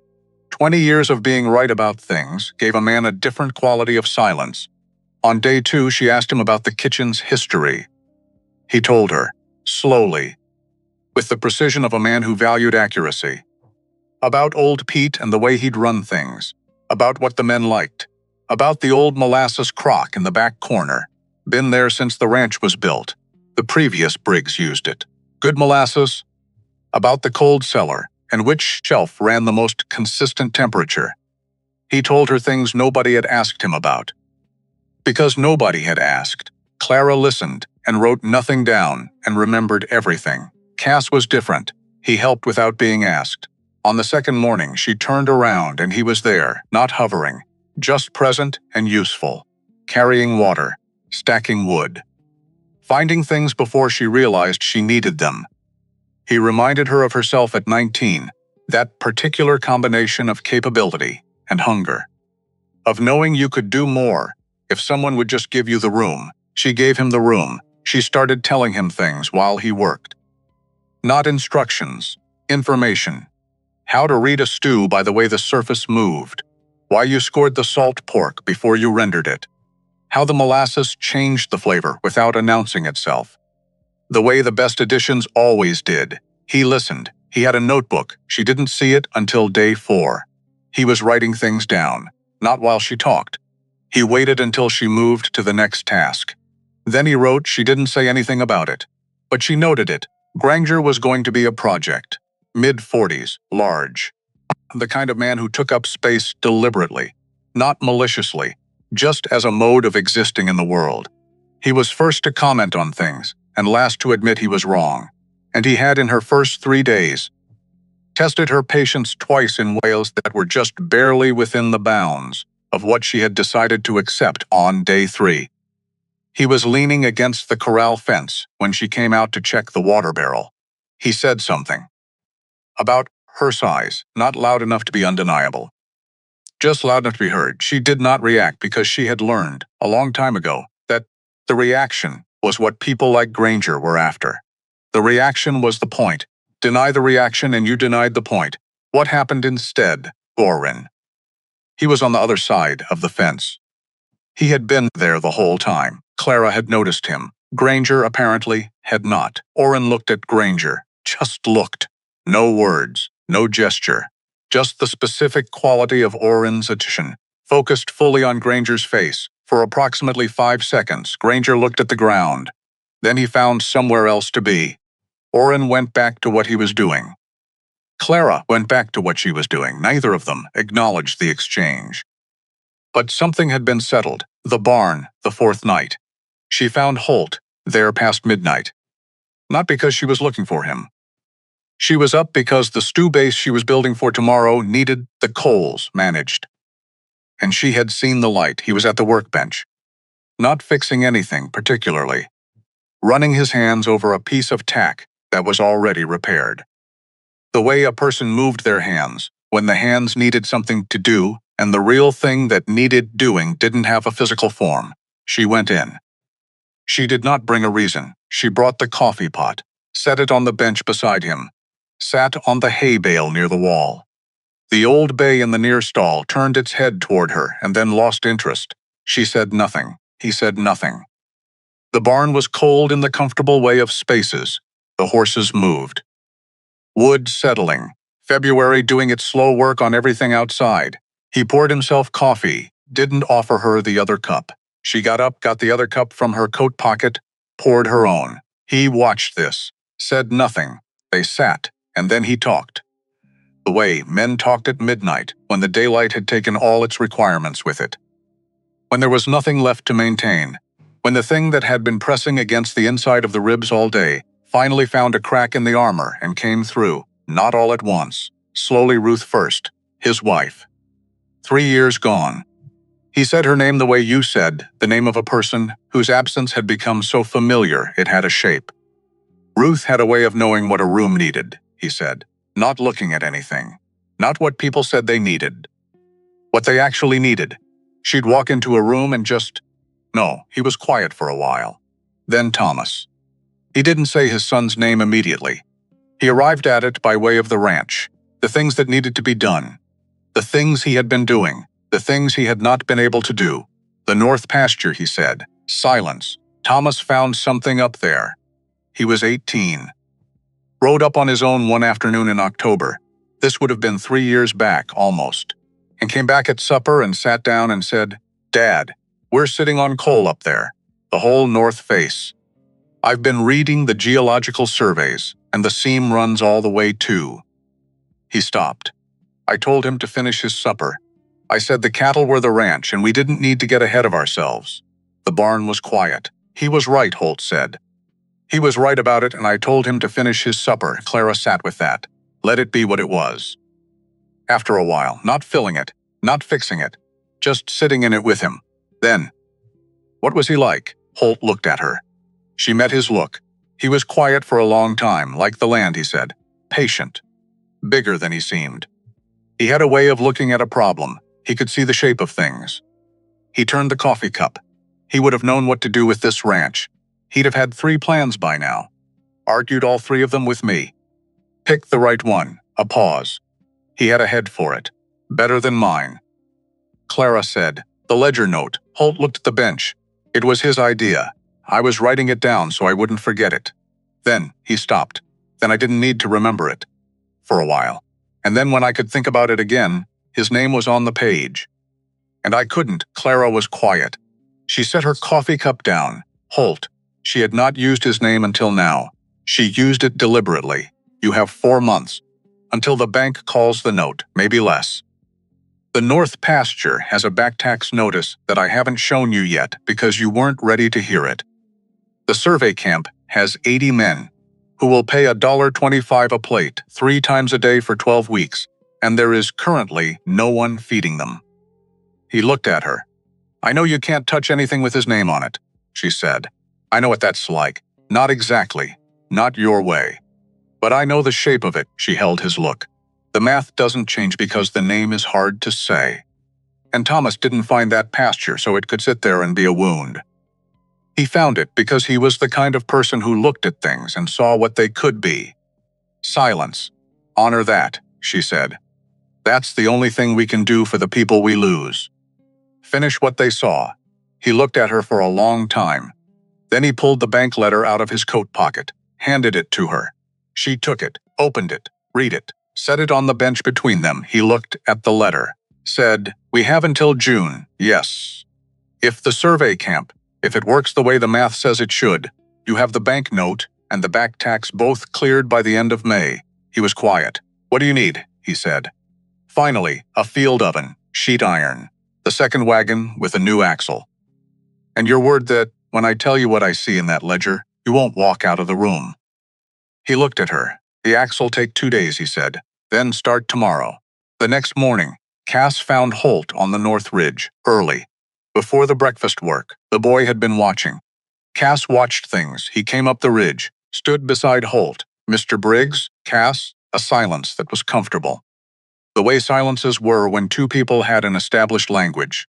A: 20 years of being right about things gave a man a different quality of silence. On day 2, she asked him about the kitchen's history. He told her, slowly, with the precision of a man who valued accuracy. About old Pete and the way he'd run things. About what the men liked. About the old molasses crock in the back corner. Been there since the ranch was built. The previous Briggs used it. Good molasses. About the cold cellar, and which shelf ran the most consistent temperature. He told her things nobody had asked him about. Because nobody had asked, Clara listened and wrote nothing down and remembered everything. Cass was different. He helped without being asked. On the second morning, she turned around and he was there, not hovering, just present and useful, carrying water, stacking wood, finding things before she realized she needed them. He reminded her of herself at 19, that particular combination of capability and hunger, of knowing you could do more if someone would just give you the room. She gave him the room. She started telling him things while he worked. Not instructions, information. How to read a stew by the way the surface moved. Why you scored the salt pork before you rendered it. How the molasses changed the flavor without announcing itself. The way the best editions always did. He listened. He had a notebook. She didn't see it until day 4. He was writing things down, not while she talked. He waited until she moved to the next task. Then he wrote. She didn't say anything about it, but she noted it. Granger was going to be a project. Mid-40s, large. The kind of man who took up space deliberately, not maliciously, just as a mode of existing in the world. He was first to comment on things, and last to admit he was wrong. And he had, in her first 3 days, tested her patience twice in ways that were just barely within the bounds of what she had decided to accept on day 3. He was leaning against the corral fence when she came out to check the water barrel. He said something. About her size, not loud enough to be undeniable. Just loud enough to be heard. She did not react because she had learned, a long time ago, that the reaction was what people like Granger were after. The reaction was the point. Deny the reaction and you denied the point. What happened instead, Orrin? He was on the other side of the fence. He had been there the whole time. Clara had noticed him. Granger, apparently, had not. Orrin looked at Granger. Just looked. No words, no gesture. Just the specific quality of Orrin's attention, focused fully on Granger's face. For approximately 5 seconds, Granger looked at the ground. Then he found somewhere else to be. Orrin went back to what he was doing. Clara went back to what she was doing. Neither of them acknowledged the exchange. But something had been settled. The barn, the 4th night. She found Holt there past midnight. Not because she was looking for him. She was up because the stew base she was building for tomorrow needed the coals managed. And she had seen the light. He was at the workbench. Not fixing anything particularly. Running his hands over a piece of tack that was already repaired. The way a person moved their hands when the hands needed something to do and the real thing that needed doing didn't have a physical form. She went in. She did not bring a reason. She brought the coffee pot, set it on the bench beside him, sat on the hay bale near the wall. The old bay in the near stall turned its head toward her and then lost interest. She said nothing. He said nothing. The barn was cold in the comfortable way of spaces. The horses moved. Wood settling. February doing its slow work on everything outside. He poured himself coffee, didn't offer her the other cup. She got up, got the other cup from her coat pocket, poured her own. He watched this, said nothing. They sat, and then he talked. The way men talked at midnight, when the daylight had taken all its requirements with it. When there was nothing left to maintain. When the thing that had been pressing against the inside of the ribs all day finally found a crack in the armor and came through, not all at once. Slowly, Ruth first, his wife. 3 years gone. He said her name the way you said, the name of a person whose absence had become so familiar it had a shape. Ruth had a way of knowing what a room needed, he said, not looking at anything. Not what people said they needed. What they actually needed. She'd walk into a room and just... No, he was quiet for a while. Then Thomas. He didn't say his son's name immediately. He arrived at it by way of the ranch, the things that needed to be done. The things he had been doing, the things he had not been able to do. The north pasture, he said. Silence. Thomas found something up there. He was 18. Rode up on his own one afternoon in October. This would have been 3 years back, almost. And came back at supper and sat down and said, Dad, we're sitting on coal up there, the whole north face. I've been reading the geological surveys, and the seam runs all the way to... He stopped. I told him to finish his supper. I said the cattle were the ranch and we didn't need to get ahead of ourselves. The barn was quiet. He was right, Holt said. He was right about it, and I told him to finish his supper. Clara sat with that. Let it be what it was. After a while, not filling it, not fixing it, just sitting in it with him. Then, what was he like? Holt looked at her. She met his look. He was quiet for a long time, like the land, he said. Patient. Bigger than he seemed. He had a way of looking at a problem. He could see the shape of things. He turned the coffee cup. He would have known what to do with this ranch. He'd have had 3 plans by now. Argued all 3 of them with me. Picked the right one. A pause. He had a head for it. Better than mine. Clara said, the ledger note. Holt looked at the bench. It was his idea. I was writing it down so I wouldn't forget it. Then he stopped. Then I didn't need to remember it. For a while. And then when I could think about it again, his name was on the page. And I couldn't. Clara was quiet. She set her coffee cup down. Holt. She had not used his name until now. She used it deliberately. You have 4 months. Until the bank calls the note, maybe less. The North Pasture has a back tax notice that I haven't shown you yet because you weren't ready to hear it. The survey camp has 80 men who will pay $1.25 a plate 3 times a day for 12 weeks, and there is currently no one feeding them. He looked at her. I know you can't touch anything with his name on it, she said. I know what that's like. Not exactly. Not your way. But I know the shape of it. She held his look. The math doesn't change because the name is hard to say. And Thomas didn't find that pasture so it could sit there and be a wound. He found it because he was the kind of person who looked at things and saw what they could be. Silence. Honor that, she said. That's the only thing we can do for the people we lose. Finish what they saw. He looked at her for a long time. Then he pulled the bank letter out of his coat pocket, handed it to her. She took it, opened it, read it, set it on the bench between them. He looked at the letter, said, we have until June, yes. If the survey camp, if it works the way the math says it should, you have the bank note and the back tax both cleared by the end of May. He was quiet. What do you need? He said. Finally, a field oven, sheet iron, the second wagon with a new axle. And your word that, when I tell you what I see in that ledger, you won't walk out of the room. He looked at her. The axle'll take 2 days, he said. Then start tomorrow. The next morning, Cass found Holt on the North Ridge, early. Before the breakfast work, the boy had been watching. Cass watched things. He came up the ridge, stood beside Holt. Mr. Briggs, Cass, a silence that was comfortable. The way silences were when 2 people had an established language.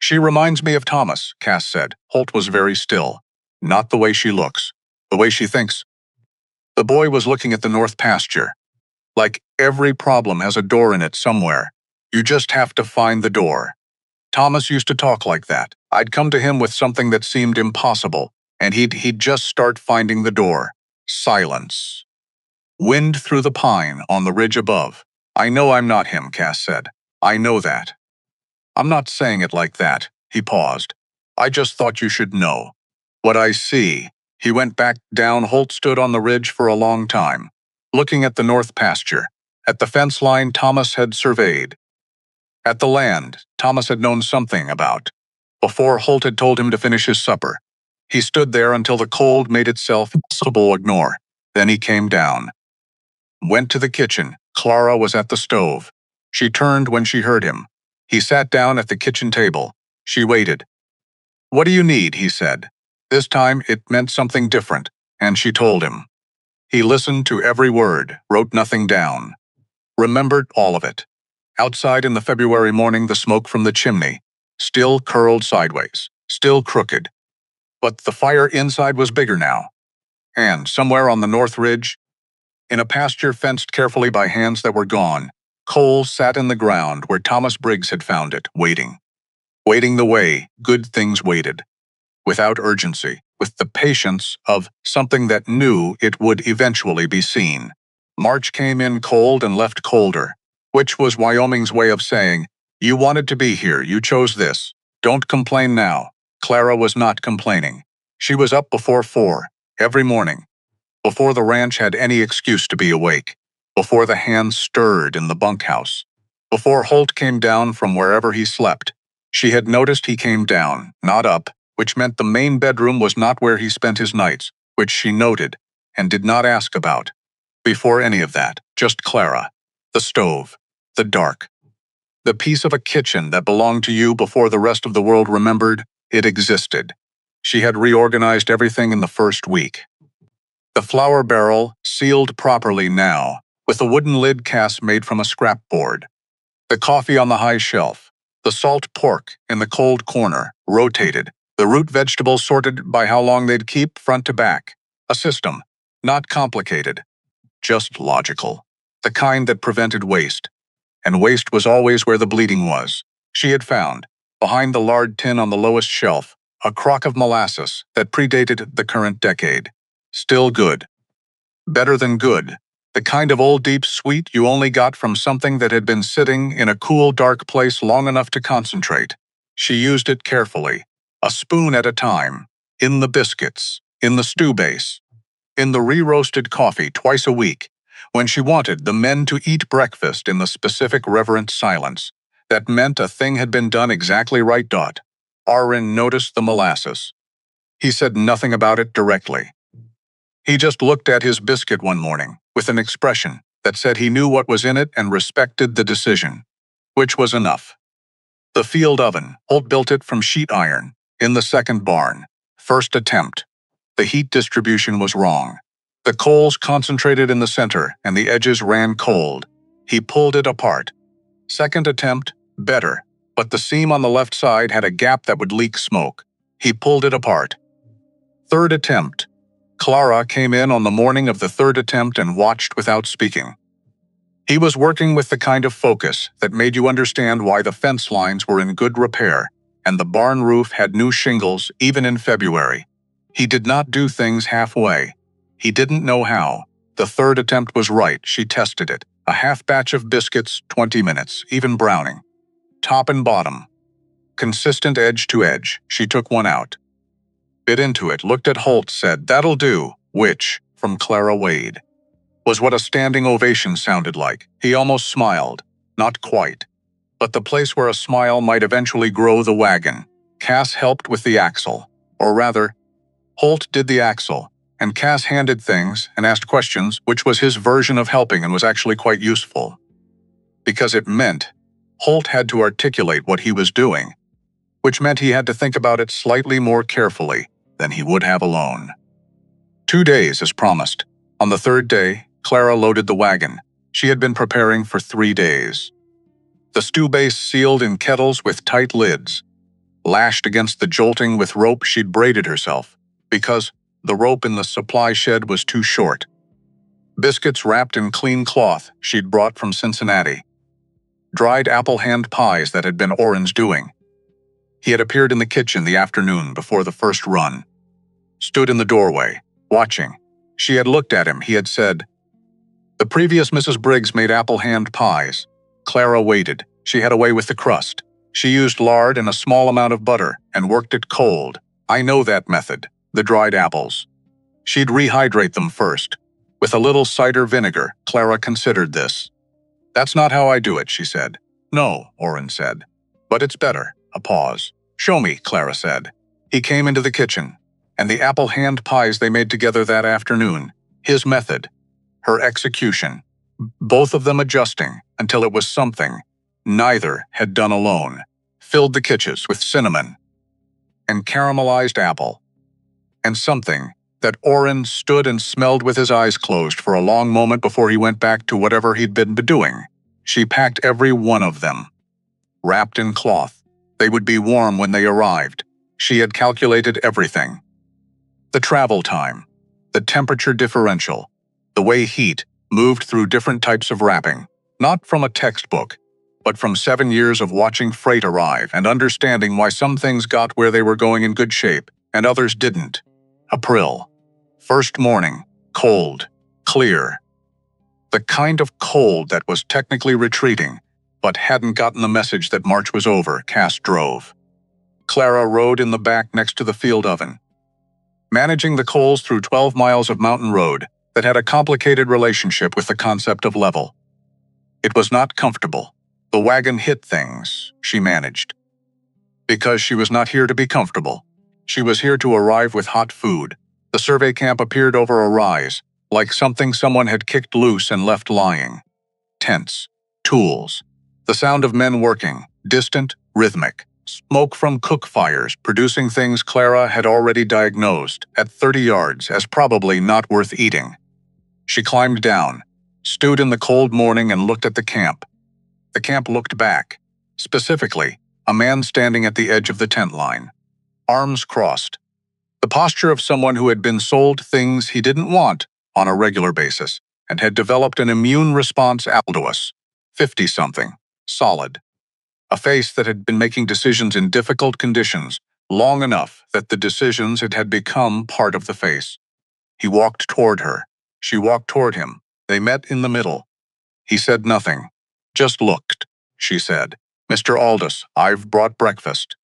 A: She reminds me of Thomas, Cass said. Holt was very still. Not the way she looks. The way she thinks. The boy was looking at the North Pasture. Like every problem has a door in it somewhere. You just have to find the door. Thomas used to talk like that. I'd come to him with something that seemed impossible, and he'd just start finding the door. Silence. Wind through the pine on the ridge above. I know I'm not him, Cass said. I know that. I'm not saying it like that. He paused. I just thought you should know. What I see. He went back down. Holt stood on the ridge for a long time, looking at the North Pasture, at the fence line Thomas had surveyed, at the land Thomas had known something about, before Holt had told him to finish his supper. He stood there until the cold made itself impossible to ignore. Then he came down. Went to the kitchen. Clara was at the stove. She turned when she heard him. He sat down at the kitchen table. She waited. What do you need? He said. This time it meant something different, and she told him. He listened to every word, wrote nothing down. Remembered all of it. Outside in the February morning, the smoke from the chimney, still curled sideways, still crooked. But the fire inside was bigger now. And somewhere on the North Ridge, in a pasture fenced carefully by hands that were gone, coal sat in the ground where Thomas Briggs had found it, waiting. Waiting the way good things waited. Without urgency, with the patience of something that knew it would eventually be seen. March came in cold and left colder, which was Wyoming's way of saying, you wanted to be here, you chose this. Don't complain now. Clara was not complaining. She was up before 4, every morning. Before the ranch had any excuse to be awake. Before the hands stirred in the bunkhouse. Before Holt came down from wherever he slept. She had noticed he came down, not up, which meant the main bedroom was not where he spent his nights, which she noted and did not ask about. Before any of that, just Clara, the stove, the dark, the piece of a kitchen that belonged to you before the rest of the world remembered it existed. She had reorganized everything in the first week. The flour barrel, sealed properly now, with a wooden lid cast made from a scrap board. The coffee on the high shelf. The salt pork in the cold corner, rotated. The root vegetables sorted by how long they'd keep, front to back. A system. Not complicated. Just logical. The kind that prevented waste. And waste was always where the bleeding was. She had found, behind the lard tin on the lowest shelf, a crock of molasses that predated the current decade. Still good. Better than good. The kind of old deep sweet you only got from something that had been sitting in a cool, dark place long enough to concentrate. She used it carefully, a spoon at a time, in the biscuits, in the stew base, in the re-roasted coffee twice a week, when she wanted the men to eat breakfast in the specific reverent silence. That meant a thing had been done exactly right. Oren noticed the molasses. He said nothing about it directly. He just looked at his biscuit one morning, with an expression that said he knew what was in it and respected the decision, which was enough. The field oven, Holt built it from sheet iron, in the second barn. First attempt. The heat distribution was wrong. The coals concentrated in the center and the edges ran cold. He pulled it apart. Second attempt, better, but the seam on the left side had a gap that would leak smoke. He pulled it apart. Third attempt. Clara came in on the morning of the third attempt and watched without speaking. He was working with the kind of focus that made you understand why the fence lines were in good repair and the barn roof had new shingles even in February. He did not do things halfway. He didn't know how. The third attempt was right. She tested it. A half batch of biscuits, 20 minutes, even browning. Top and bottom. Consistent edge to edge. She took one out. Bit into it, looked at Holt, said, "That'll do," which, from Clara Wade, was what a standing ovation sounded like. He almost smiled. Not quite. But the place where a smile might eventually grow the wagon. Cass helped with the axle. Or rather, Holt did the axle, and Cass handed things and asked questions, which was his version of helping and was actually quite useful. Because it meant Holt had to articulate what he was doing, which meant he had to think about it slightly more carefully than he would have alone. 2 days, as promised. On the third day, Clara loaded the wagon. She had been preparing for 3 days. The stew base sealed in kettles with tight lids, lashed against the jolting with rope she'd braided herself, because the rope in the supply shed was too short. Biscuits wrapped in clean cloth she'd brought from Cincinnati. Dried apple hand pies that had been Oren's doing. He had appeared in the kitchen the afternoon before the first run. Stood in the doorway, watching. She had looked at him. He had said, "The previous Mrs. Briggs made apple hand pies." Clara waited. She had a way with the crust. She used lard and a small amount of butter and worked it cold. I know that method, the dried apples. She'd rehydrate them first. With a little cider vinegar, Clara considered this. "That's not how I do it," she said. "No," Oren said. "But it's better." A pause. "Show me," Clara said. He came into the kitchen, and the apple hand pies they made together that afternoon. His method. Her execution. Both of them adjusting until it was something neither had done alone. Filled the kitchens with cinnamon and caramelized apple. And something that Oren stood and smelled with his eyes closed for a long moment before he went back to whatever he'd been doing. She packed every one of them. Wrapped in cloth. They would be warm when they arrived. She had calculated everything. The travel time, the temperature differential, the way heat moved through different types of wrapping, not from a textbook, but from 7 years of watching freight arrive and understanding why some things got where they were going in good shape and others didn't. April. First morning, cold, clear. The kind of cold that was technically retreating, but hadn't gotten the message that March was over. Cass drove. Clara rode in the back next to the field oven, managing the coals through 12 miles of mountain road that had a complicated relationship with the concept of level. It was not comfortable. The wagon hit things, she managed. Because she was not here to be comfortable. She was here to arrive with hot food, The survey camp appeared over a rise, like something someone had kicked loose and left lying. Tents, tools, the sound of men working, distant, rhythmic. Smoke from cook fires producing things Clara had already diagnosed at 30 yards as probably not worth eating. She climbed down, stood in the cold morning and looked at the camp. The camp looked back. Specifically, a man standing at the edge of the tent line, arms crossed. The posture of someone who had been sold things he didn't want on a regular basis and had developed an immune response aldous, 50-something, solid. A face that had been making decisions in difficult conditions long enough that the decisions had become part of the face. He walked toward her. She walked toward him. They met in the middle. He said nothing. Just looked, she said. Mr. Aldous, I've brought breakfast.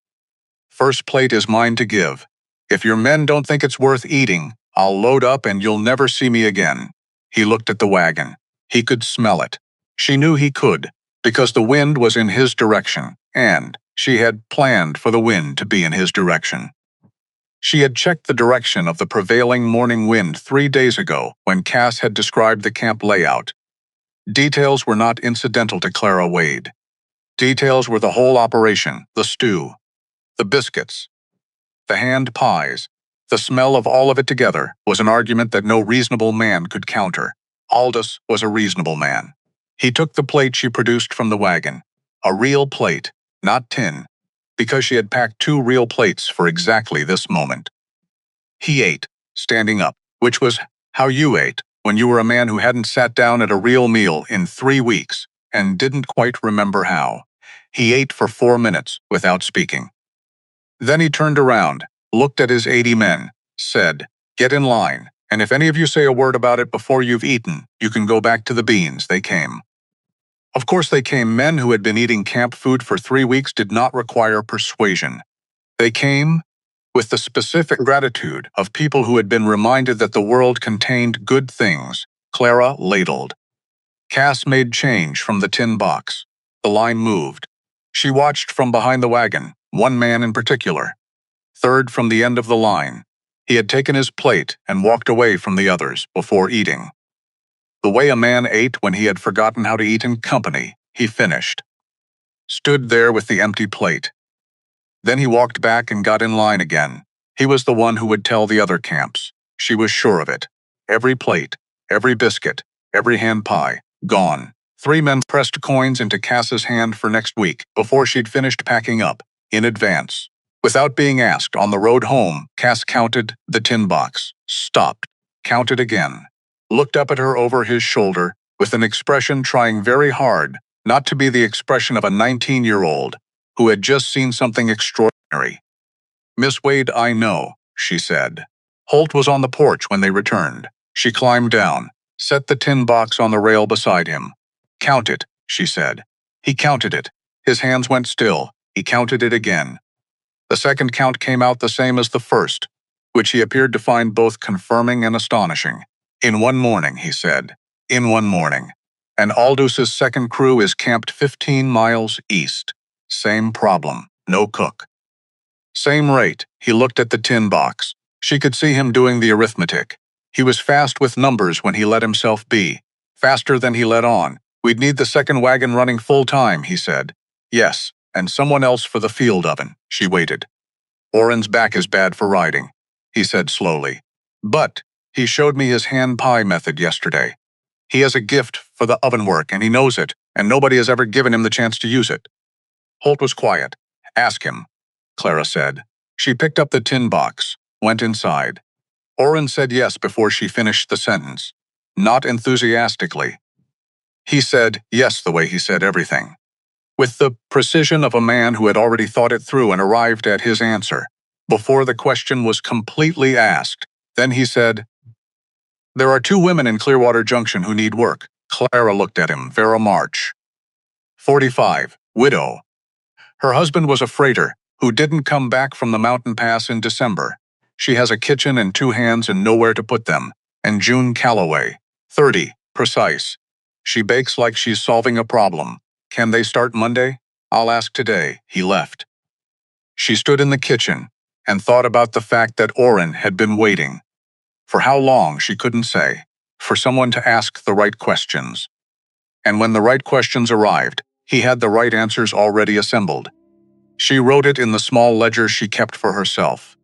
A: First plate is mine to give. If your men don't think it's worth eating, I'll load up and you'll never see me again. He looked at the wagon. He could smell it. She knew he could, because the wind was in his direction, and she had planned for the wind to be in his direction. She had checked the direction of the prevailing morning wind 3 days ago when Cass had described the camp layout. Details were not incidental to Clara Wade. Details were the whole operation, the stew, the biscuits, the hand pies. The smell of all of it together was an argument that no reasonable man could counter. Aldous was a reasonable man. He took the plate she produced from the wagon, a real plate, not tin, because she had packed 2 real plates for exactly this moment. He ate, standing up, which was how you ate when you were a man who hadn't sat down at a real meal in 3 weeks and didn't quite remember how. He ate for 4 minutes without speaking. Then he turned around, looked at his 80 men, said, "Get in line, and if any of you say a word about it before you've eaten, you can go back to the beans." They came. Of course they came. Men who had been eating camp food for 3 weeks did not require persuasion. They came with the specific gratitude of people who had been reminded that the world contained good things. Clara ladled. Cass made change from the tin box. The line moved. She watched from behind the wagon, one man in particular. Third from the end of the line. He had taken his plate and walked away from the others before eating. The way a man ate when he had forgotten how to eat in company, he finished. Stood there with the empty plate. Then he walked back and got in line again. He was the one who would tell the other camps. She was sure of it. Every plate, every biscuit, every hand pie, gone. 3 men pressed coins into Cass's hand for next week before she'd finished packing up, in advance. Without being asked, on the road home, Cass counted the tin box, stopped, counted again, looked up at her over his shoulder with an expression trying very hard not to be the expression of a 19-year-old who had just seen something extraordinary. "Miss Wade, I know," she said. Holt was on the porch when they returned. She climbed down, set the tin box on the rail beside him. "Count it," she said. He counted it. His hands went still. He counted it again. The second count came out the same as the first, which he appeared to find both confirming and astonishing. "In one morning," he said. "In one morning. And Aldous's second crew is camped 15 miles east. Same problem. No cook. Same rate." He looked at the tin box. She could see him doing the arithmetic. He was fast with numbers when he let himself be. Faster than he let on. "We'd need the second wagon running full time," he said. "Yes, and someone else for the field oven." She waited. "Oren's back is bad for riding," he said slowly. "But he showed me his hand pie method yesterday. He has a gift for the oven work and he knows it, and nobody has ever given him the chance to use it." Holt was quiet. "Ask him," Clara said. She picked up the tin box, went inside. Oren said yes before she finished the sentence. Not enthusiastically. He said yes the way he said everything. With the precision of a man who had already thought it through and arrived at his answer, before the question was completely asked. Then he said, "There are 2 women in Clearwater Junction who need work." Clara looked at him. "Vera March, 45, widow. Her husband was a freighter who didn't come back from the mountain pass in December. She has a kitchen and 2 hands and nowhere to put them. And June Calloway, 30, precise. She bakes like she's solving a problem. Can they start Monday? I'll ask today." He left. She stood in the kitchen and thought about the fact that Oren had been waiting. For how long, she couldn't say. For someone to ask the right questions. And when the right questions arrived, he had the right answers already assembled. She wrote it in the small ledger she kept for herself.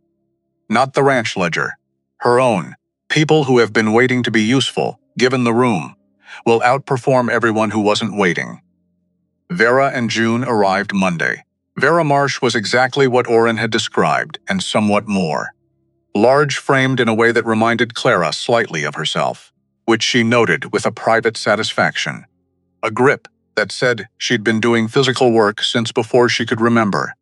A: Not the ranch ledger. Her own. People who have been waiting to be useful, given the room, will outperform everyone who wasn't waiting. Vera and June arrived Monday. Vera Marsh was exactly what Oren had described, and somewhat more. Large framed in a way that reminded Clara slightly of herself, which she noted with a private satisfaction. A grip that said she'd been doing physical work since before she could remember.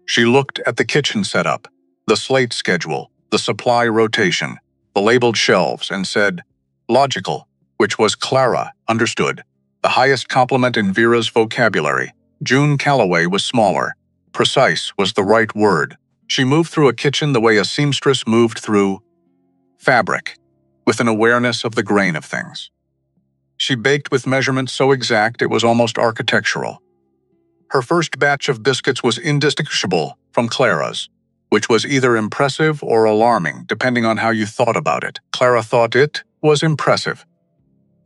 A: She looked at the kitchen setup, the slate schedule, the supply rotation, the labeled shelves, and said, logical, which was Clara, understood. The highest compliment in Vera's vocabulary. June Calloway was smaller. Precise was the right word. She moved through a kitchen the way a seamstress moved through fabric, with an awareness of the grain of things. She baked with measurements so exact it was almost architectural. Her first batch of biscuits was indistinguishable from Clara's, which was either impressive or alarming, depending on how you thought about it. Clara thought it was impressive.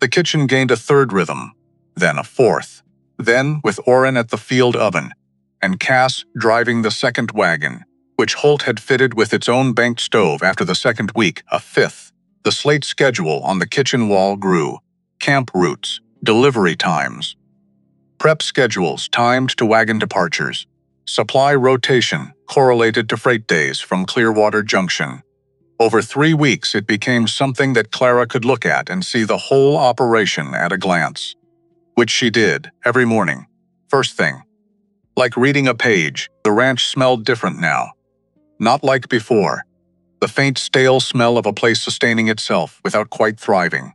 A: The kitchen gained a third rhythm, then a fourth. Then, with Oren at the field oven, and Cass driving the second wagon, which Holt had fitted with its own banked stove after the second week, a fifth. The slate schedule on the kitchen wall grew. Camp routes, delivery times, prep schedules timed to wagon departures, supply rotation correlated to freight days from Clearwater Junction. Over 3 weeks, it became something that Clara could look at and see the whole operation at a glance. Which she did, every morning. First thing. Like reading a page, the ranch smelled different now. Not like before. The faint, stale smell of a place sustaining itself without quite thriving.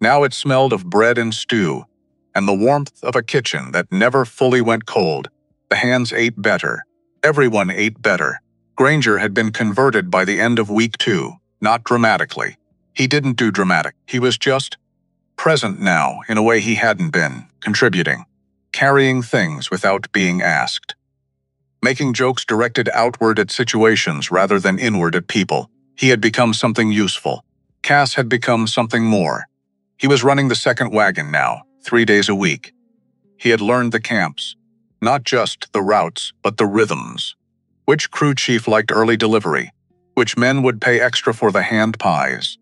A: Now it smelled of bread and stew, and the warmth of a kitchen that never fully went cold. The hands ate better. Everyone ate better. Granger had been converted by the end of week 2, not dramatically. He didn't do dramatic. He was just present now in a way he hadn't been, contributing, carrying things without being asked. Making jokes directed outward at situations rather than inward at people. He had become something useful. Cass had become something more. He was running the second wagon now, 3 days a week. He had learned the camps, not just the routes, but the rhythms. Which crew chief liked early delivery? Which men would pay extra for the hand pies?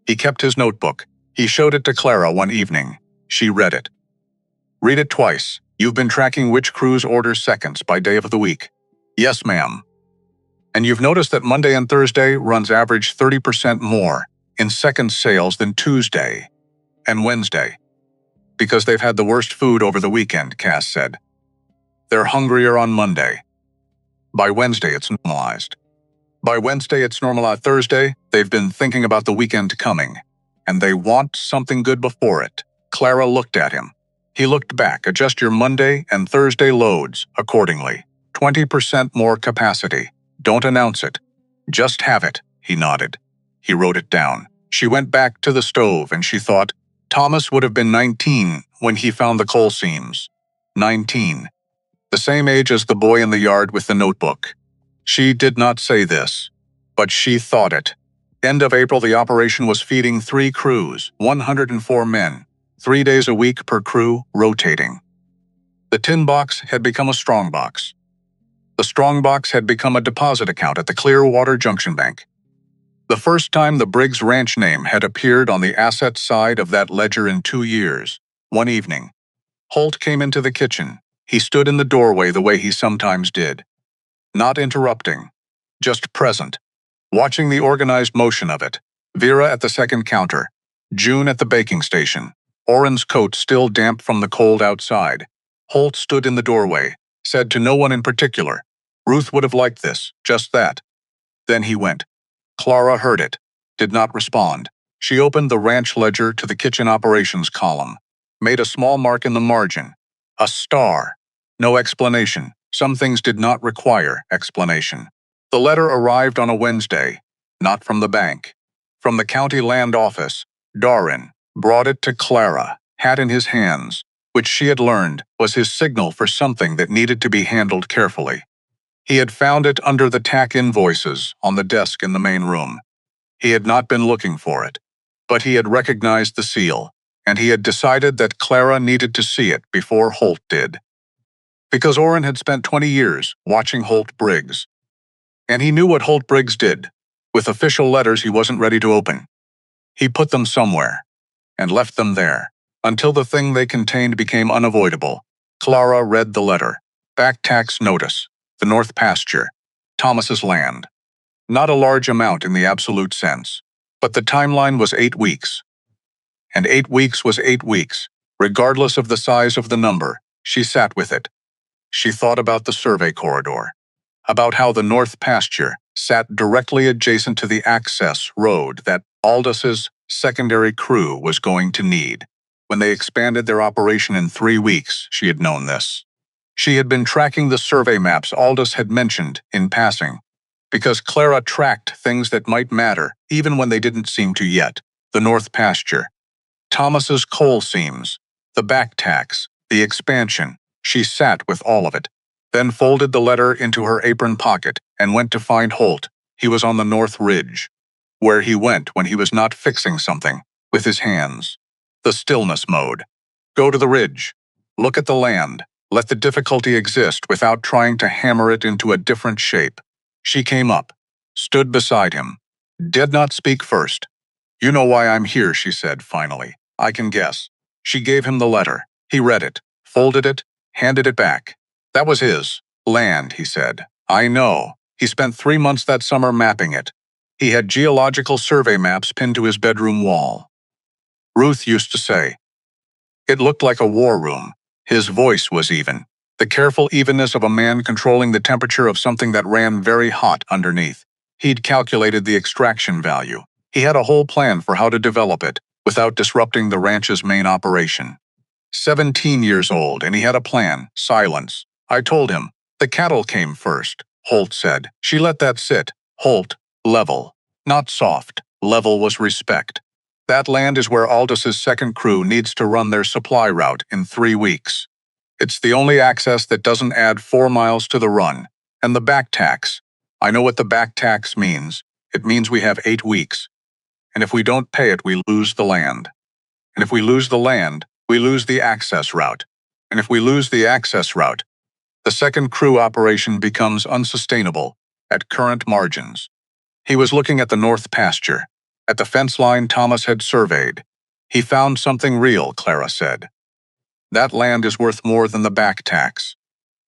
A: He kept his notebook. He showed it to Clara one evening. She read it. Read it twice. You've been tracking which crews order seconds by day of the week. Yes, ma'am. And you've noticed that Monday and Thursday runs average 30% more in second sales than Tuesday and Wednesday. Because they've had the worst food over the weekend, Cass said. They're hungrier on Monday. By Wednesday, it's normalized. By Wednesday, it's normalized. Thursday, they've been thinking about the weekend coming, and they want something good before it. Clara looked at him. He looked back. Adjust your Monday and Thursday loads accordingly. 20% more capacity. Don't announce it. Just have it, he nodded. He wrote it down. She went back to the stove and she thought, Thomas would have been 19 when he found the coal seams. 19. The same age as the boy in the yard with the notebook. She did not say this, but she thought it. End of April, the operation was feeding 3 crews, 104 men, 3 days a week per crew, rotating. The tin box had become a strong box. The strong box had become a deposit account at the Clearwater Junction Bank. The first time the Briggs Ranch name had appeared on the asset side of that ledger in 2 years. One evening, Holt came into the kitchen. He stood in the doorway the way he sometimes did. Not interrupting, just present, watching the organized motion of it. Vera at the second counter, June at the baking station, Oren's coat still damp from the cold outside. Holt stood in the doorway, said to no one in particular, Ruth would have liked this, just that. Then he went. Clara heard it, did not respond. She opened the ranch ledger to the kitchen operations column, made a small mark in the margin. A star. No explanation. Some things did not require explanation. The letter arrived on a Wednesday, not from the bank. From the county land office, Doran brought it to Clara, hat in his hands, which she had learned was his signal for something that needed to be handled carefully. He had found it under the tack invoices on the desk in the main room. He had not been looking for it, but he had recognized the seal, and he had decided that Clara needed to see it before Holt did. Because Orrin had spent 20 years watching Holt Briggs, and he knew what Holt Briggs did. With official letters he wasn't ready to open. He put them somewhere, and left them there, until the thing they contained became unavoidable. Clara read the letter. Back tax notice. The North Pasture. Thomas's land. Not a large amount in the absolute sense, but the timeline was 8 weeks. And 8 weeks was 8 weeks, regardless of the size of the number. She sat with it. She thought about the survey corridor, about how the North Pasture sat directly adjacent to the access road that Aldous' secondary crew was going to need. When they expanded their operation in 3 weeks, she had known this. She had been tracking the survey maps Aldous had mentioned in passing, because Clara tracked things that might matter even when they didn't seem to yet. The North Pasture, Thomas's coal seams, the back tax, the expansion. She sat with all of it, then folded the letter into her apron pocket and went to find Holt. He was on the North Ridge, where he went when he was not fixing something with his hands. The stillness mode. Go to the ridge. Look at the land. Let the difficulty exist without trying to hammer it into a different shape. She came up, stood beside him, did not speak first. You know why I'm here, she said finally. I can guess. She gave him the letter. He read it, folded it, handed it back. That was his land, he said. I know. He spent 3 months that summer mapping it. He had geological survey maps pinned to his bedroom wall. Ruth used to say. It looked like a war room. His voice was even. The careful evenness of a man controlling the temperature of something that ran very hot underneath. He'd calculated the extraction value. He had a whole plan for how to develop it without disrupting the ranch's main operation. 17 years old, and he had a plan. Silence. I told him. The cattle came first, Holt said. She let that sit. Holt, level. Not soft. Level was respect. That land is where Aldous' second crew needs to run their supply route in 3 weeks. It's the only access that doesn't add 4 miles to the run. And the back tax. I know what the back tax means. It means we have 8 weeks. And if we don't pay it, we lose the land. And if we lose the land, we lose the access route. And if we lose the access route, the second crew operation becomes unsustainable at current margins. He was looking at the North Pasture, at the fence line Thomas had surveyed. He found something real, Clara said. That land is worth more than the back tax.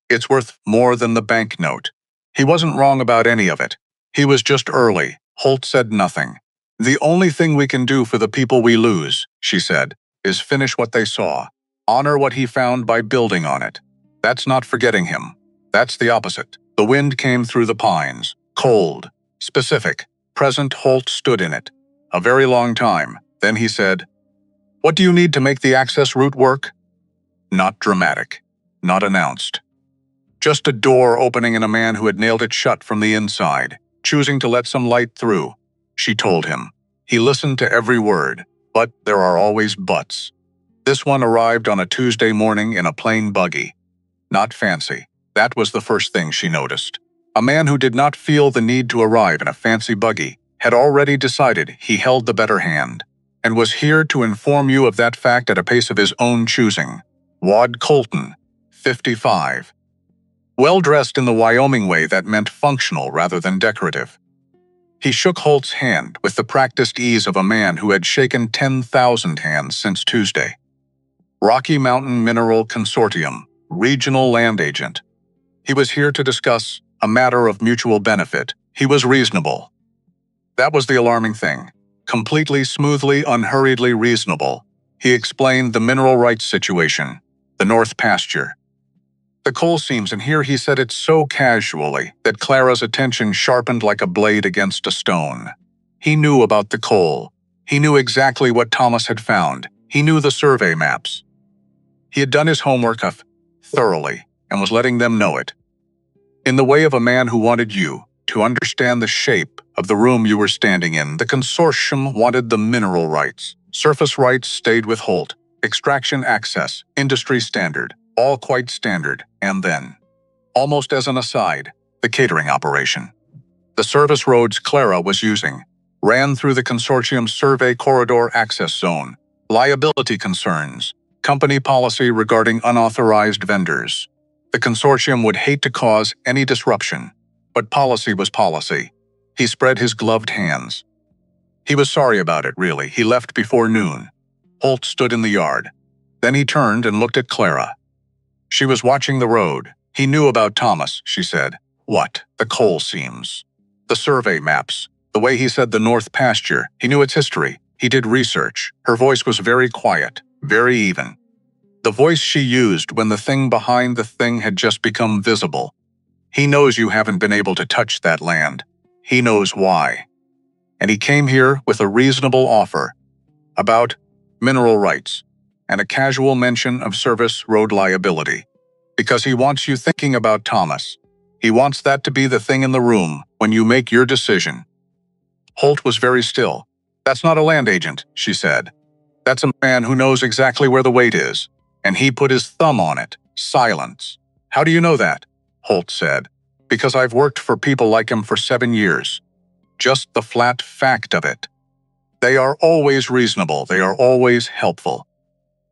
A: It's worth more than the banknote. He wasn't wrong about any of it. He was just early. Holt said nothing. The only thing we can do for the people we lose, she said, is finish what they saw. Honor what he found by building on it. That's not forgetting him. That's the opposite. The wind came through the pines. Cold. Specific. Present. Holt stood in it. A very long time. Then he said, What do you need to make the access route work? Not dramatic. Not announced. Just a door opening and a man who had nailed it shut from the inside, choosing to let some light through, she told him. He listened to every word, but there are always buts. This one arrived on a Tuesday morning in a plain buggy. Not fancy. That was the first thing she noticed. A man who did not feel the need to arrive in a fancy buggy had already decided he held the better hand, and was here to inform you of that fact at a pace of his own choosing. Wad Colton, 55. Well-dressed in the Wyoming way that meant functional rather than decorative. He shook Holt's hand with the practiced ease of a man who had shaken 10,000 hands since Tuesday. Rocky Mountain Mineral Consortium, regional land agent. He was here to discuss a matter of mutual benefit. He was reasonable. That was the alarming thing. Completely, smoothly, unhurriedly reasonable. He explained the mineral rights situation, the North Pasture, the coal seams, and here he said it so casually that Clara's attention sharpened like a blade against a stone. He knew about the coal. He knew exactly what Thomas had found. He knew the survey maps. He had done his homework thoroughly and was letting them know it. In the way of a man who wanted you to understand the shape of the room you were standing in, the consortium wanted the mineral rights. Surface rights stayed with Holt. Extraction access, industry standard, all quite standard. And then, almost as an aside, the catering operation. The service roads Clara was using, ran through the consortium's survey corridor access zone, liability concerns, company policy regarding unauthorized vendors. The consortium would hate to cause any disruption, but policy was policy. He spread his gloved hands. He was sorry about it, really. He left before noon. Holt stood in the yard. Then he turned and looked at Clara. She was watching the road. He knew about Thomas, she said. What? The coal seams. The survey maps. The way he said the North Pasture. He knew its history. He did research. Her voice was very quiet, very even. The voice she used when the thing behind the thing had just become visible. He knows you haven't been able to touch that land. He knows why. And he came here with a reasonable offer about mineral rights and a casual mention of service road liability. Because he wants you thinking about Thomas. He wants that to be the thing in the room when you make your decision. Holt was very still. That's not a land agent, she said. That's a man who knows exactly where the weight is. And he put his thumb on it. Silence. How do you know that? Holt said. Because I've worked for people like him for 7 years. Just the flat fact of it. They are always reasonable. They are always helpful.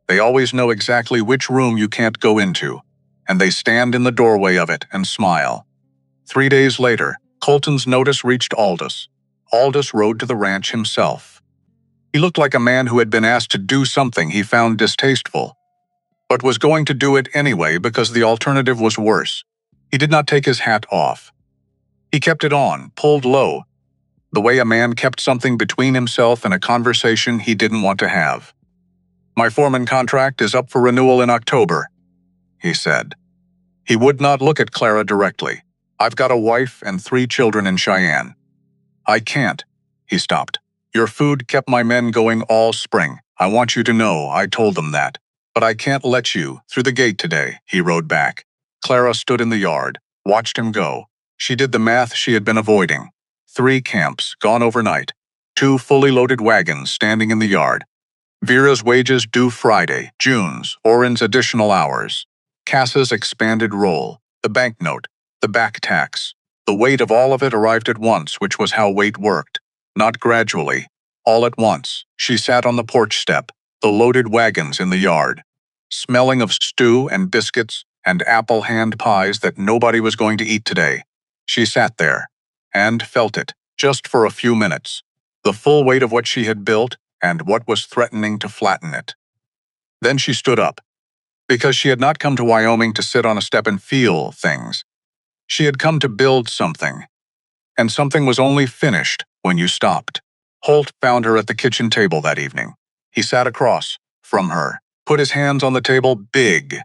A: They always know exactly which room you can't go into, and they stand in the doorway of it and smile. 3 days later, Colton's notice reached Aldous. Aldous rode to the ranch himself. He looked like a man who had been asked to do something he found distasteful, but was going to do it anyway because the alternative was worse. He did not take his hat off. He kept it on, pulled low, the way a man kept something between himself and a conversation he didn't want to have. My foreman contract is up for renewal in October, he said. He would not look at Clara directly. I've got a wife and 3 children in Cheyenne. I can't. He stopped. Your food kept my men going all spring. I want you to know I told them that. But I can't let you through the gate today, he rode back. Clara stood in the yard, watched him go. She did the math she had been avoiding. 3 camps gone overnight. 2 fully loaded wagons standing in the yard. Vera's wages due Friday, June's, Oren's additional hours. Cass's expanded roll, the banknote, the back tax. The weight of all of it arrived at once, which was how weight worked. Not gradually, all at once. She sat on the porch step, the loaded wagons in the yard, smelling of stew and biscuits and apple hand pies that nobody was going to eat today. She sat there and felt it, just for a few minutes, the full weight of what she had built and what was threatening to flatten it. Then she stood up, because she had not come to Wyoming to sit on a step and feel things. She had come to build something, and something was only finished when you stopped. Holt found her at the kitchen table that evening. He sat across from her, put his hands on the table, big,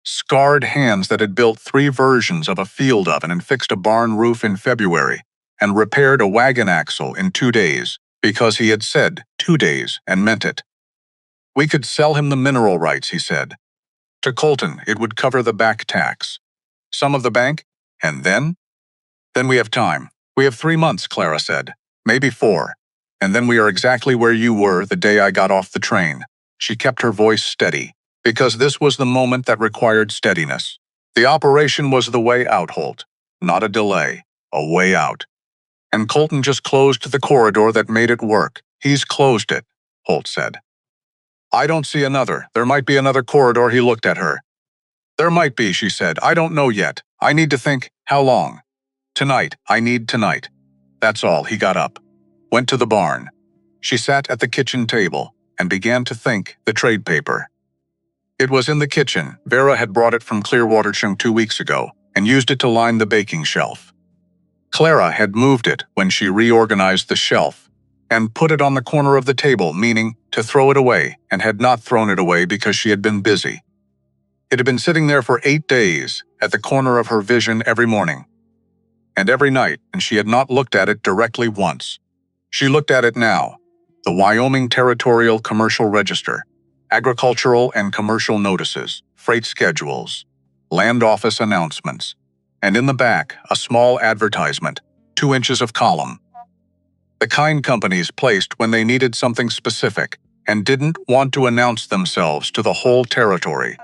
A: scarred hands that had built 3 versions of a field oven and fixed a barn roof in February, and repaired a wagon axle in 2 days, because he had said 2 days and meant it. We could sell him the mineral rights, he said. To Colton, it would cover the back tax. Some of the bank, and then? Then we have time. We have 3 months, Clara said. Maybe 4. And then we are exactly where you were the day I got off the train. She kept her voice steady, because this was the moment that required steadiness. The operation was the way out, Holt. Not a delay. A way out. And Colton just closed the corridor that made it work. He's closed it, Holt said. I don't see another. There might be another corridor. He looked at her. There might be, she said. I don't know yet. I need to think. How long? Tonight. I need tonight. That's all. He got up, went to the barn. She sat at the kitchen table and began to think the trade paper. It was in the kitchen. Vera had brought it from Clearwater 2 weeks ago and used it to line the baking shelf. Clara had moved it when she reorganized the shelf and put it on the corner of the table, meaning to throw it away, and had not thrown it away because she had been busy. It had been sitting there for 8 days at the corner of her vision every morning and every night, and she had not looked at it directly once. She looked at it now, the Wyoming Territorial Commercial Register, agricultural and commercial notices, freight schedules, land office announcements, and in the back, a small advertisement, 2 inches of column. The kind companies placed when they needed something specific and didn't want to announce themselves to the whole territory.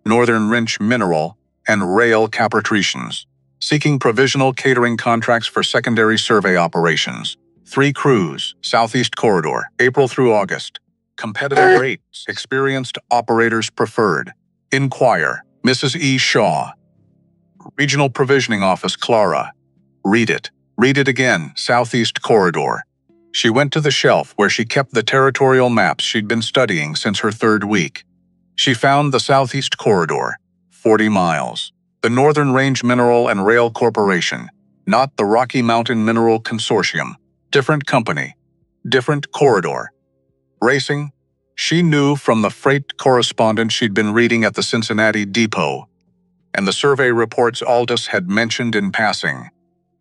A: Northern Wrench Mineral and Rail Capatritions, seeking provisional catering contracts for secondary survey operations. 3 crews, Southeast Corridor, April through August. Competitive rates, experienced operators preferred. Inquire, Mrs. E. Shaw. Regional Provisioning Office, Clara. Read it. Read it again, Southeast Corridor. She went to the shelf where she kept the territorial maps she'd been studying since her 3rd week. She found the Southeast Corridor, 40 miles. The Northern Range Mineral and Rail Corporation, not the Rocky Mountain Mineral Consortium. Different company, different corridor. Racing? She knew from the freight correspondence she'd been reading at the Cincinnati depot, and the survey reports Aldous had mentioned in passing,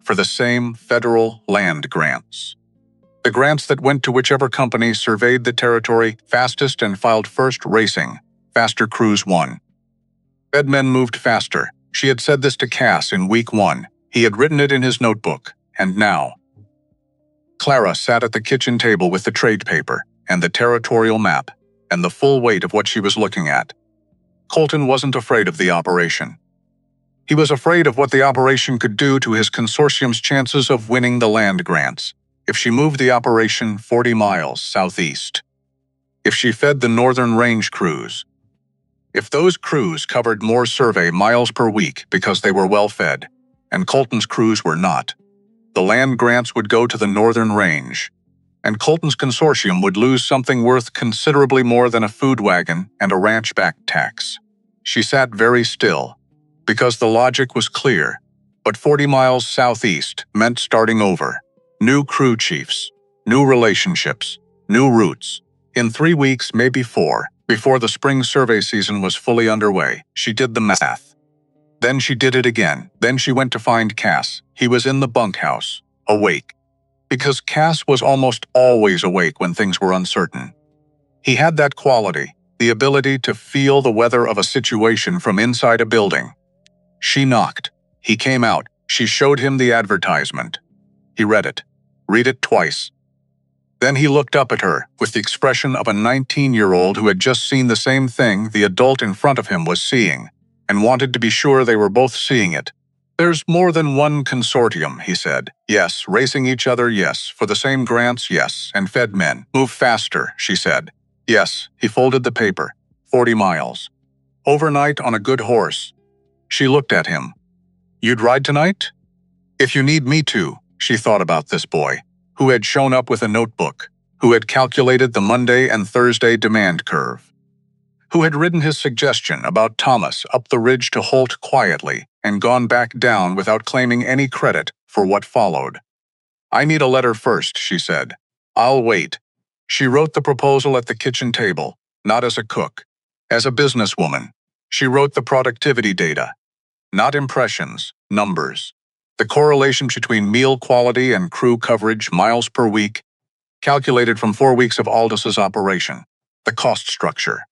A: for the same federal land grants. The grants that went to whichever company surveyed the territory fastest and filed first. Racing, faster crews won. Fedmen moved faster. She had said this to Cass in week 1. He had written it in his notebook, and now. Clara sat at the kitchen table with the trade paper, and the territorial map, and the full weight of what she was looking at. Colton wasn't afraid of the operation. He was afraid of what the operation could do to his consortium's chances of winning the land grants, if she moved the operation 40 miles southeast. If she fed the Northern Range crews. If those crews covered more survey miles per week because they were well fed, and Colton's crews were not, the land grants would go to the Northern Range, and Colton's consortium would lose something worth considerably more than a food wagon and a ranch-back tax. She sat very still, because the logic was clear, but 40 miles southeast meant starting over. New crew chiefs, new relationships, new routes. In 3 weeks, maybe 4, before the spring survey season was fully underway, she did the math. Then she did it again. Then she went to find Cass. He was in the bunkhouse, awake. Because Cass was almost always awake when things were uncertain. He had that quality, the ability to feel the weather of a situation from inside a building. She knocked. He came out. She showed him the advertisement. He read it. Read it twice. Then he looked up at her with the expression of a 19-year-old who had just seen the same thing the adult in front of him was seeing, and wanted to be sure they were both seeing it. There's more than one consortium, he said. Yes, racing each other, yes. For the same grants, yes. And fed men. Move faster, she said. Yes, he folded the paper. 40 miles. Overnight on a good horse. She looked at him. You'd ride tonight? If you need me to, she thought about this boy, who had shown up with a notebook, who had calculated the Monday and Thursday demand curve, who had ridden his suggestion about Thomas up the ridge to Holt quietly and gone back down without claiming any credit for what followed. I need a letter first, she said. I'll wait. She wrote the proposal at the kitchen table, not as a cook, as a businesswoman. She wrote the productivity data, not impressions, numbers. The correlation between meal quality and crew coverage miles per week, calculated from 4 weeks of Aldous' operation. The cost structure.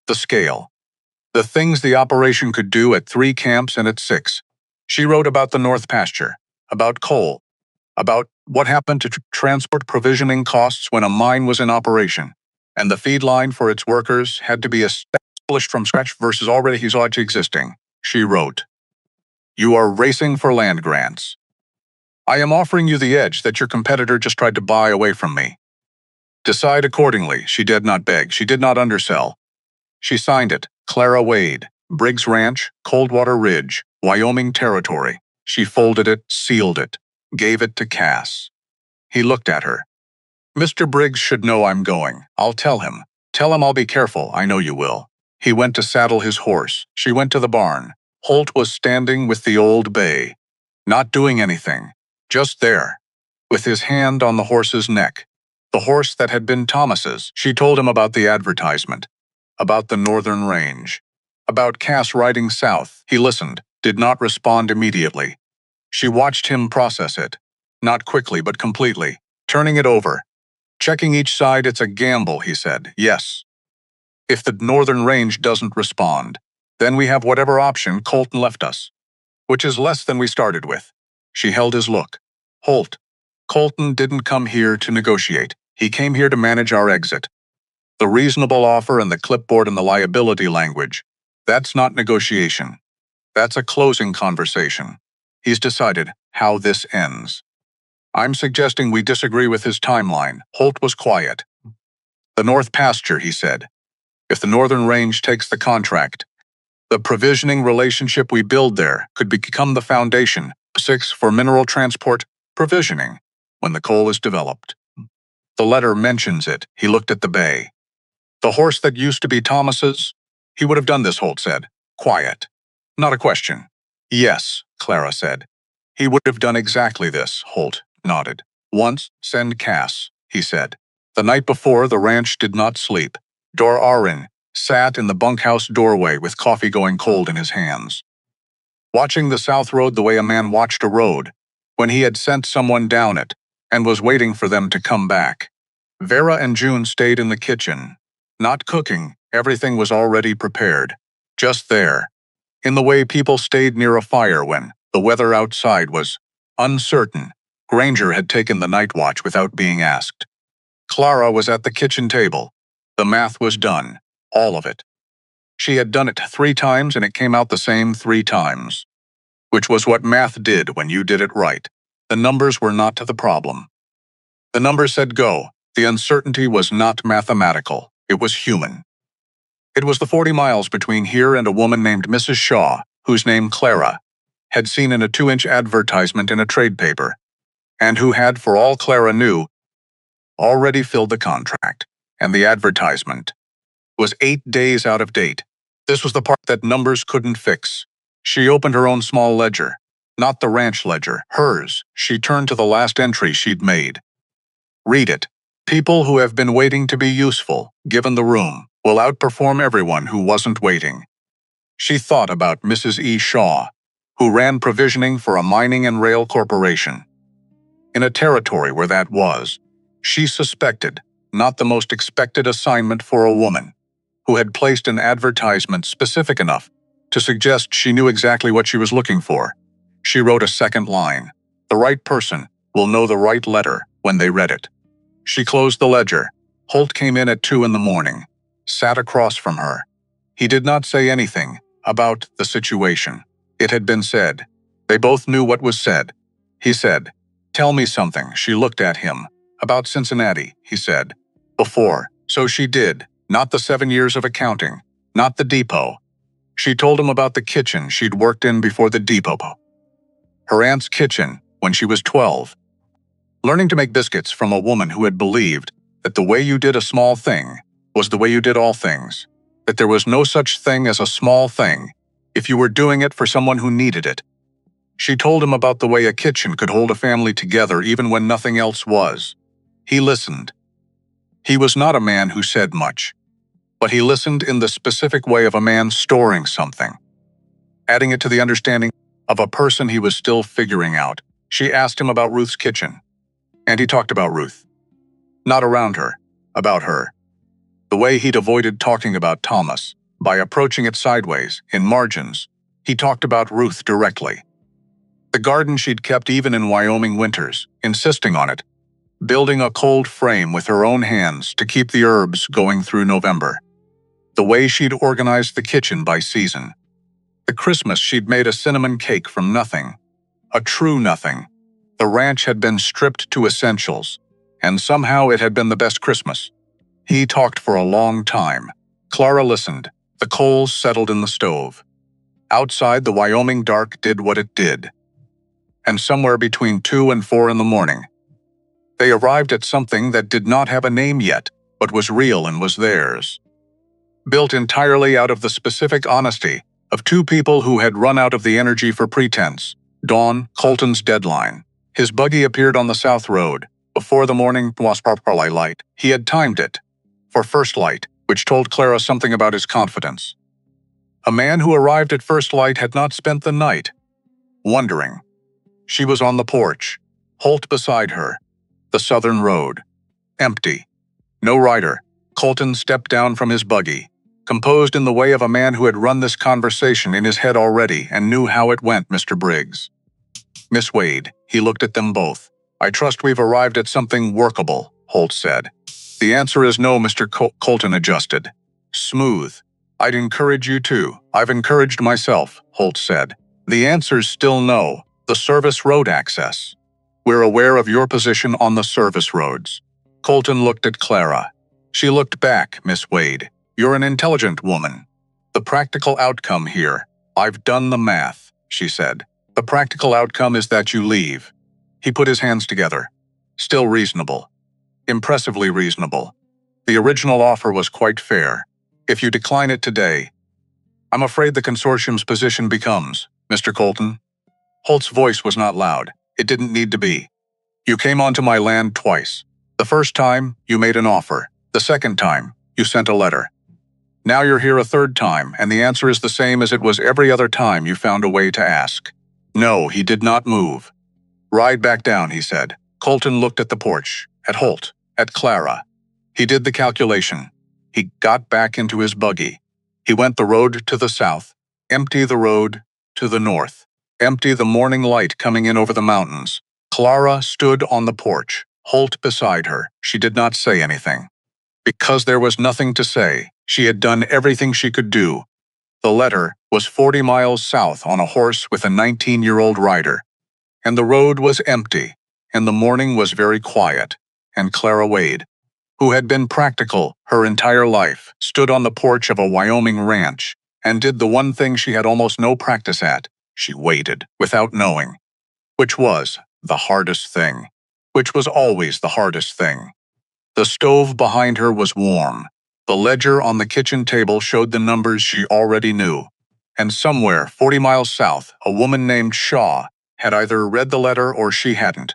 A: The scale. The things the operation could do at 3 camps and at 6. She wrote about the North Pasture, about coal, about what happened to transport provisioning costs when a mine was in operation, and the feed line for its workers had to be established from scratch versus already existing. She wrote, You are racing for land grants. I am offering you the edge that your competitor just tried to buy away from me. Decide accordingly. She did not beg. She did not undersell. She signed it, Clara Wade, Briggs Ranch, Coldwater Ridge, Wyoming Territory. She folded it, sealed it, gave it to Cass. He looked at her. Mr. Briggs should know I'm going. I'll tell him. Tell him I'll be careful. I know you will. He went to saddle his horse. She went to the barn. Holt was standing with the old bay, not doing anything, just there, with his hand on the horse's neck. The horse that had been Thomas's. She told him about the advertisement, about the Northern Range, about Cass riding south. He listened, did not respond immediately. She watched him process it, not quickly but completely, turning it over. Checking each side, it's a gamble, he said. Yes. If the Northern Range doesn't respond, then we have whatever option Colton left us, which is less than we started with. She held his look. Holt. Colton didn't come here to negotiate. He came here to manage our exit. The reasonable offer and the clipboard and the liability language. That's not negotiation. That's a closing conversation. He's decided how this ends. I'm suggesting we disagree with his timeline. Holt was quiet. The North Pasture, he said. If the Northern Range takes the contract, the provisioning relationship we build there could become the foundation, 6, for mineral transport provisioning, when the coal is developed. The letter mentions it. He looked at the bay. The horse that used to be Thomas's? He would have done this, Holt said. Quiet. Not a question. Yes, Clara said. He would have done exactly this, Holt nodded. Once, send Cass, he said. The night before, the ranch did not sleep. Dor Arin sat in the bunkhouse doorway with coffee going cold in his hands, watching the South Road the way a man watched a road when he had sent someone down it and was waiting for them to come back. Vera and June stayed in the kitchen, not cooking. Everything was already prepared, just there, in the way people stayed near a fire when the weather outside was uncertain. Granger had taken the night watch without being asked. Clara was at the kitchen table. The math was done, all of it. She had done it 3 times and it came out the same 3 times, which was what math did when you did it right. The numbers were not the problem. The numbers said go. The uncertainty was not mathematical, it was human. It was the 40 miles between here and a woman named Mrs. Shaw, whose name Clara had seen in a 2-inch advertisement in a trade paper, and who had, for all Clara knew, already filled the contract, and the advertisement was 8 days out of date. This was the part that numbers couldn't fix. She opened her own small ledger, not the ranch ledger, hers. She turned to the last entry she'd made. Read it. People who have been waiting to be useful, given the room, will outperform everyone who wasn't waiting. She thought about Mrs. E. Shaw, who ran provisioning for a mining and rail corporation. In a territory where that was, she suspected, not the most expected assignment for a woman, who had placed an advertisement specific enough to suggest she knew exactly what she was looking for. She wrote a second line. The right person will know the right letter when they read it. She closed the ledger. Holt came in at 2 in the morning, sat across from her. He did not say anything about the situation. It had been said. They both knew what was said. He said, "Tell me something." She looked at him. "About Cincinnati," he said. "Before." So she did. Not the 7 years of accounting. Not the depot. She told him about the kitchen she'd worked in before the depot. Her aunt's kitchen, when she was 12. Learning to make biscuits from a woman who had believed that the way you did a small thing was the way you did all things, that there was no such thing as a small thing if you were doing it for someone who needed it. She told him about the way a kitchen could hold a family together even when nothing else was. He listened. He was not a man who said much, but he listened in the specific way of a man storing something, adding it to the understanding of a person he was still figuring out. She asked him about Ruth's kitchen, and he talked about Ruth. Not around her, about her. The way he'd avoided talking about Thomas, by approaching it sideways, in margins, he talked about Ruth directly. The garden she'd kept even in Wyoming winters, insisting on it, building a cold frame with her own hands to keep the herbs going through November. The way she'd organized the kitchen by season. The Christmas she'd made a cinnamon cake from nothing. A true nothing. The ranch had been stripped to essentials, and somehow it had been the best Christmas. He talked for a long time. Clara listened. The coals settled in the stove. Outside, the Wyoming dark did what it did. And somewhere between 2 and 4 in the morning, they arrived at something that did not have a name yet, but was real and was theirs. Built entirely out of the specific honesty of 2 people who had run out of the energy for pretense. Dawn, Colton's deadline. His buggy appeared on the South Road, before the morning was properly light. He had timed it for first light, which told Clara something about his confidence. A man who arrived at first light had not spent the night wondering. She was on the porch, Holt beside her. The Southern Road. Empty. No rider. Colton stepped down from his buggy, composed in the way of a man who had run this conversation in his head already and knew how it went. "Mr. Briggs." "Miss Wade." He looked at them both. "I trust we've arrived at something workable," Holt said. "The answer is no," Mr. Colton adjusted. "Smooth. I'd encourage you to." "I've encouraged myself," Holt said. "The answer's still no. The service road access. We're aware of your position on the service roads. Colton looked at Clara. She looked back, Miss Wade. You're an intelligent woman. The practical outcome here, I've done the math, she said. The practical outcome is that you leave. He put his hands together. Still reasonable. Impressively reasonable. The original offer was quite fair. If you decline it today, I'm afraid the consortium's position becomes, Mr. Colton. Holt's voice was not loud. It didn't need to be. You came onto my land twice. The first time, you made an offer. The second time, you sent a letter. Now you're here a third time, and the answer is the same as it was every other time you found a way to ask. No, he did not move. Ride back down, he said. Colton looked at the porch, at Holt, at Clara. He did the calculation. He got back into his buggy. He went the road to the south, empty the road to the north, empty the morning light coming in over the mountains. Clara stood on the porch, Holt beside her. She did not say anything. Because there was nothing to say, she had done everything she could do. The letter was 40 miles south on a horse with a 19-year-old rider. And the road was empty, and the morning was very quiet, and Clara Wade, who had been practical her entire life, stood on the porch of a Wyoming ranch and did the one thing she had almost no practice at. She waited, without knowing. Which was the hardest thing. Which was always the hardest thing. The stove behind her was warm. The ledger on the kitchen table showed the numbers she already knew. And somewhere 40 miles south, a woman named Shaw had either read the letter or she hadn't.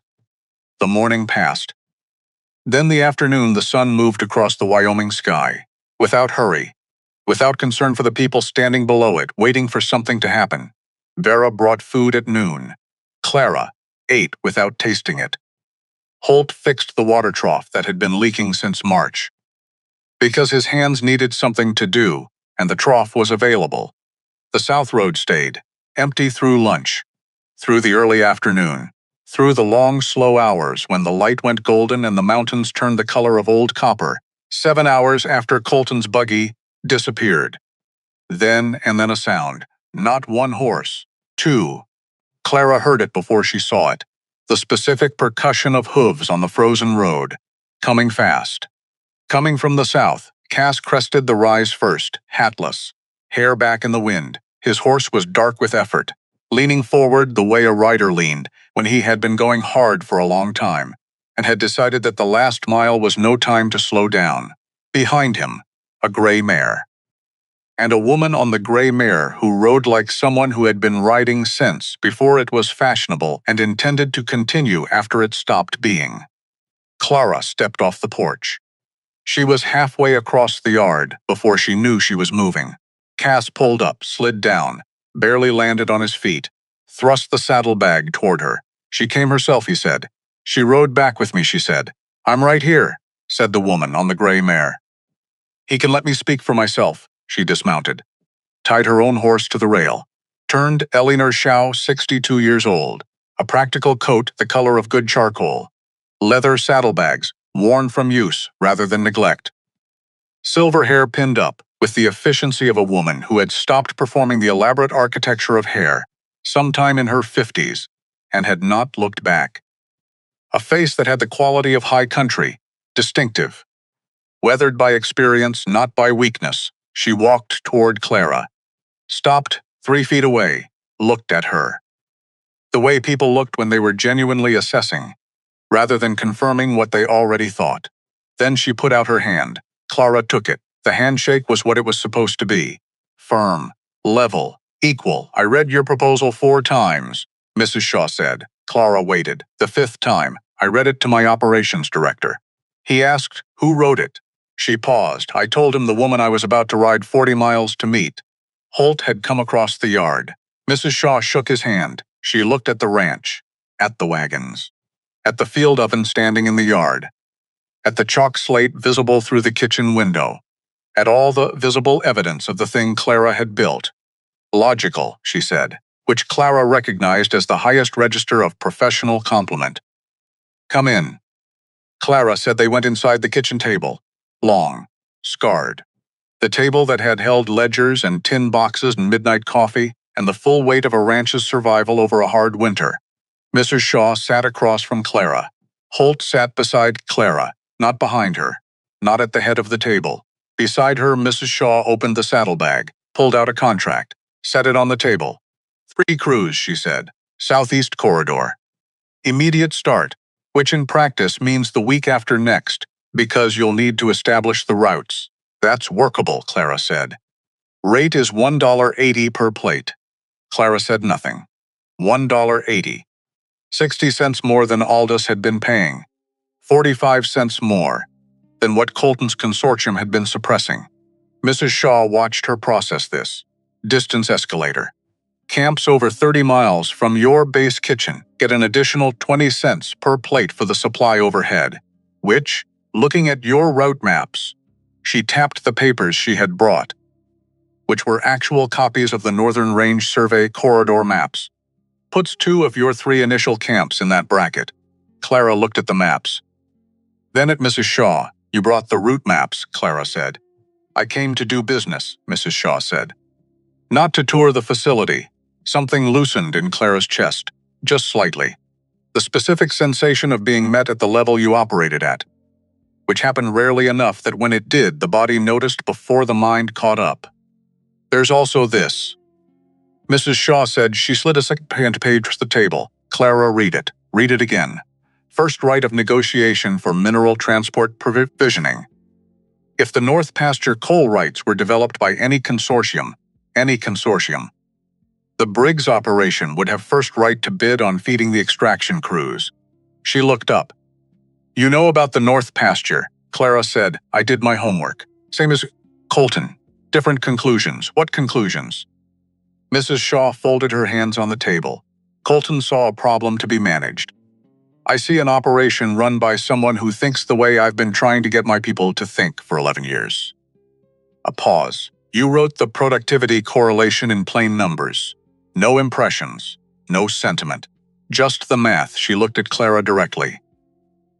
A: The morning passed. Then the afternoon the sun moved across the Wyoming sky, without hurry, without concern for the people standing below it, waiting for something to happen. Vera brought food at noon. Clara ate without tasting it. Holt fixed the water trough that had been leaking since March. Because his hands needed something to do, and the trough was available. The South Road stayed, empty through lunch, through the early afternoon, through the long, slow hours when the light went golden and the mountains turned the color of old copper, 7 hours after Colton's buggy disappeared. Then and then a sound, not one horse, two. Clara heard it before she saw it, the specific percussion of hooves on the frozen road, coming fast. Coming from the south, Cass crested the rise first, hatless, hair back in the wind. His horse was dark with effort, leaning forward the way a rider leaned when he had been going hard for a long time, and had decided that the last mile was no time to slow down. Behind him, a gray mare. And a woman on the gray mare who rode like someone who had been riding since before it was fashionable and intended to continue after it stopped being. Clara stepped off the porch. She was halfway across the yard before she knew she was moving. Cass pulled up, slid down, barely landed on his feet, thrust the saddlebag toward her. She came herself, he said. She rode back with me, she said. I'm right here, said the woman on the gray mare. He can let me speak for myself. She dismounted, tied her own horse to the rail, turned Elinor Shaw, 62 years old, a practical coat the color of good charcoal, leather saddlebags, worn from use rather than neglect. Silver hair pinned up, with the efficiency of a woman who had stopped performing the elaborate architecture of hair, sometime in her 50s, and had not looked back. A face that had the quality of high country, distinctive. Weathered by experience, not by weakness, she walked toward Clara, stopped 3 feet away, looked at her. The way people looked when they were genuinely assessing, rather than confirming what they already thought. Then she put out her hand. Clara took it. The handshake was what it was supposed to be. Firm, level, equal. I read your proposal 4 times, Mrs. Shaw said. Clara waited. The 5th time, I read it to my operations director. He asked, who wrote it? She paused. I told him the woman I was about to ride 40 miles to meet. Holt had come across the yard. Mrs. Shaw shook his hand. She looked at the ranch, at the wagons, at the field oven standing in the yard, at the chalk slate visible through the kitchen window, at all the visible evidence of the thing Clara had built. Logical, she said, which Clara recognized as the highest register of professional compliment. Come in. Clara said they went inside the kitchen table, long, scarred. The table that had held ledgers and tin boxes and midnight coffee and the full weight of a ranch's survival over a hard winter. Mrs. Shaw sat across from Clara. Holt sat beside Clara, not behind her, not at the head of the table. Beside her, Mrs. Shaw opened the saddlebag, pulled out a contract, set it on the table. 3 crews, she said. Southeast Corridor. Immediate start, which in practice means the week after next, because you'll need to establish the routes. That's workable, Clara said. Rate is $1.80 per plate. Clara said nothing. $1.80. 60 cents more than Aldous had been paying. 45 cents more than what Colton's consortium had been suppressing. Mrs. Shaw watched her process this. Distance escalator. Camps over 30 miles from your base kitchen get an additional 20 cents per plate for the supply overhead, which, looking at your route maps, she tapped the papers she had brought, which were actual copies of the Northern Range Survey corridor maps, puts 2 of your 3 initial camps in that bracket. Clara looked at the maps. Then at Mrs. Shaw. You brought the route maps, Clara said. I came to do business, Mrs. Shaw said. Not to tour the facility. Something loosened in Clara's chest, just slightly. The specific sensation of being met at the level you operated at, which happened rarely enough that when it did, the body noticed before the mind caught up. There's also this. Mrs. Shaw said she slid a second page to the table. Clara, read it. Read it again. First right of negotiation for mineral transport provisioning. If the North Pasture coal rights were developed by any consortium, the Briggs operation would have first right to bid on feeding the extraction crews. She looked up. You know about the North Pasture, Clara said. I did my homework. Same as Colton. Different conclusions. What conclusions? Mrs. Shaw folded her hands on the table. Colton saw a problem to be managed. I see an operation run by someone who thinks the way I've been trying to get my people to think for 11 years. A pause. You wrote the productivity correlation in plain numbers. No impressions, no sentiment. Just the math. She looked at Clara directly.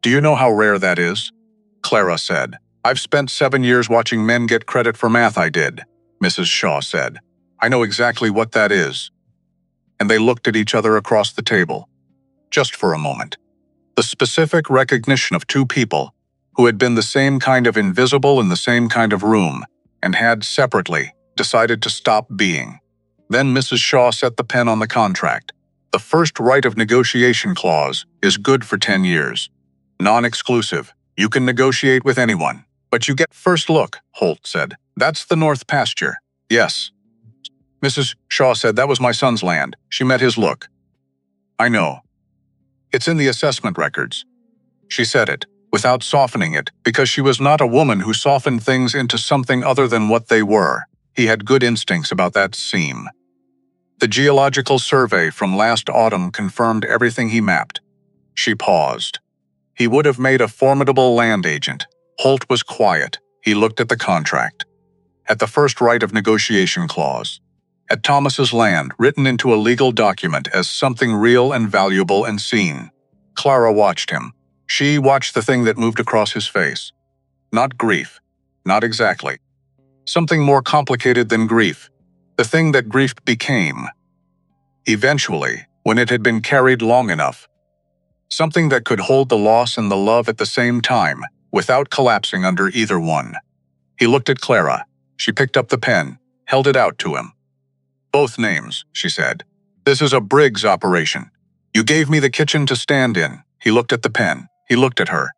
A: Do you know how rare that is? Clara said. I've spent 7 years watching men get credit for math I did, Mrs. Shaw said. I know exactly what that is. And they looked at each other across the table. Just for a moment. The specific recognition of 2 people who had been the same kind of invisible in the same kind of room and had, separately, decided to stop being. Then Mrs. Shaw set the pen on the contract. The first right of negotiation clause is good for 10 years. Non-exclusive. You can negotiate with anyone, but you get first look, Holt said. That's the North Pasture. Yes. Mrs. Shaw said that was my son's land. She met his look. I know. It's in the assessment records. She said it, without softening it, because she was not a woman who softened things into something other than what they were. He had good instincts about that seam. The geological survey from last autumn confirmed everything he mapped. She paused. He would have made a formidable land agent. Holt was quiet. He looked at the contract. At the first right of negotiation clause. At Thomas's land, written into a legal document as something real and valuable and seen. Clara watched him. She watched the thing that moved across his face. Not grief. Not exactly. Something more complicated than grief. The thing that grief became. Eventually, when it had been carried long enough. Something that could hold the loss and the love at the same time, without collapsing under either one. He looked at Clara. She picked up the pen, held it out to him. Both names, she said. This is a Briggs operation. You gave me the kitchen to stand in. He looked at the pen. He looked at her.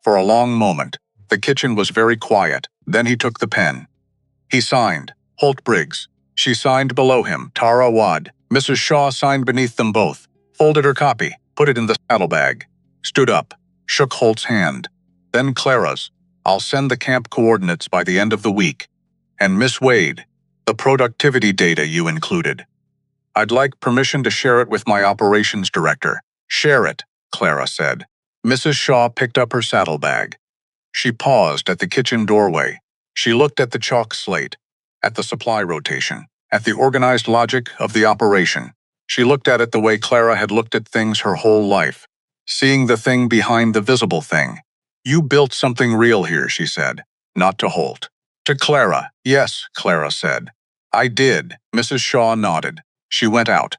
A: For a long moment, the kitchen was very quiet. Then he took the pen. He signed, Holt Briggs. She signed below him, Tara Wad. Mrs. Shaw signed beneath them both, folded her copy, put it in the saddlebag, stood up, shook Holt's hand. Then Clara's. I'll send the camp coordinates by the end of the week. And Miss Wade, the productivity data you included. I'd like permission to share it with my operations director. Share it, Clara said. Mrs. Shaw picked up her saddlebag. She paused at the kitchen doorway. She looked at the chalk slate, at the supply rotation, at the organized logic of the operation. She looked at it the way Clara had looked at things her whole life, seeing the thing behind the visible thing. You built something real here, she said, not to Holt. To Clara. Yes, Clara said. I did. Mrs. Shaw nodded. She went out.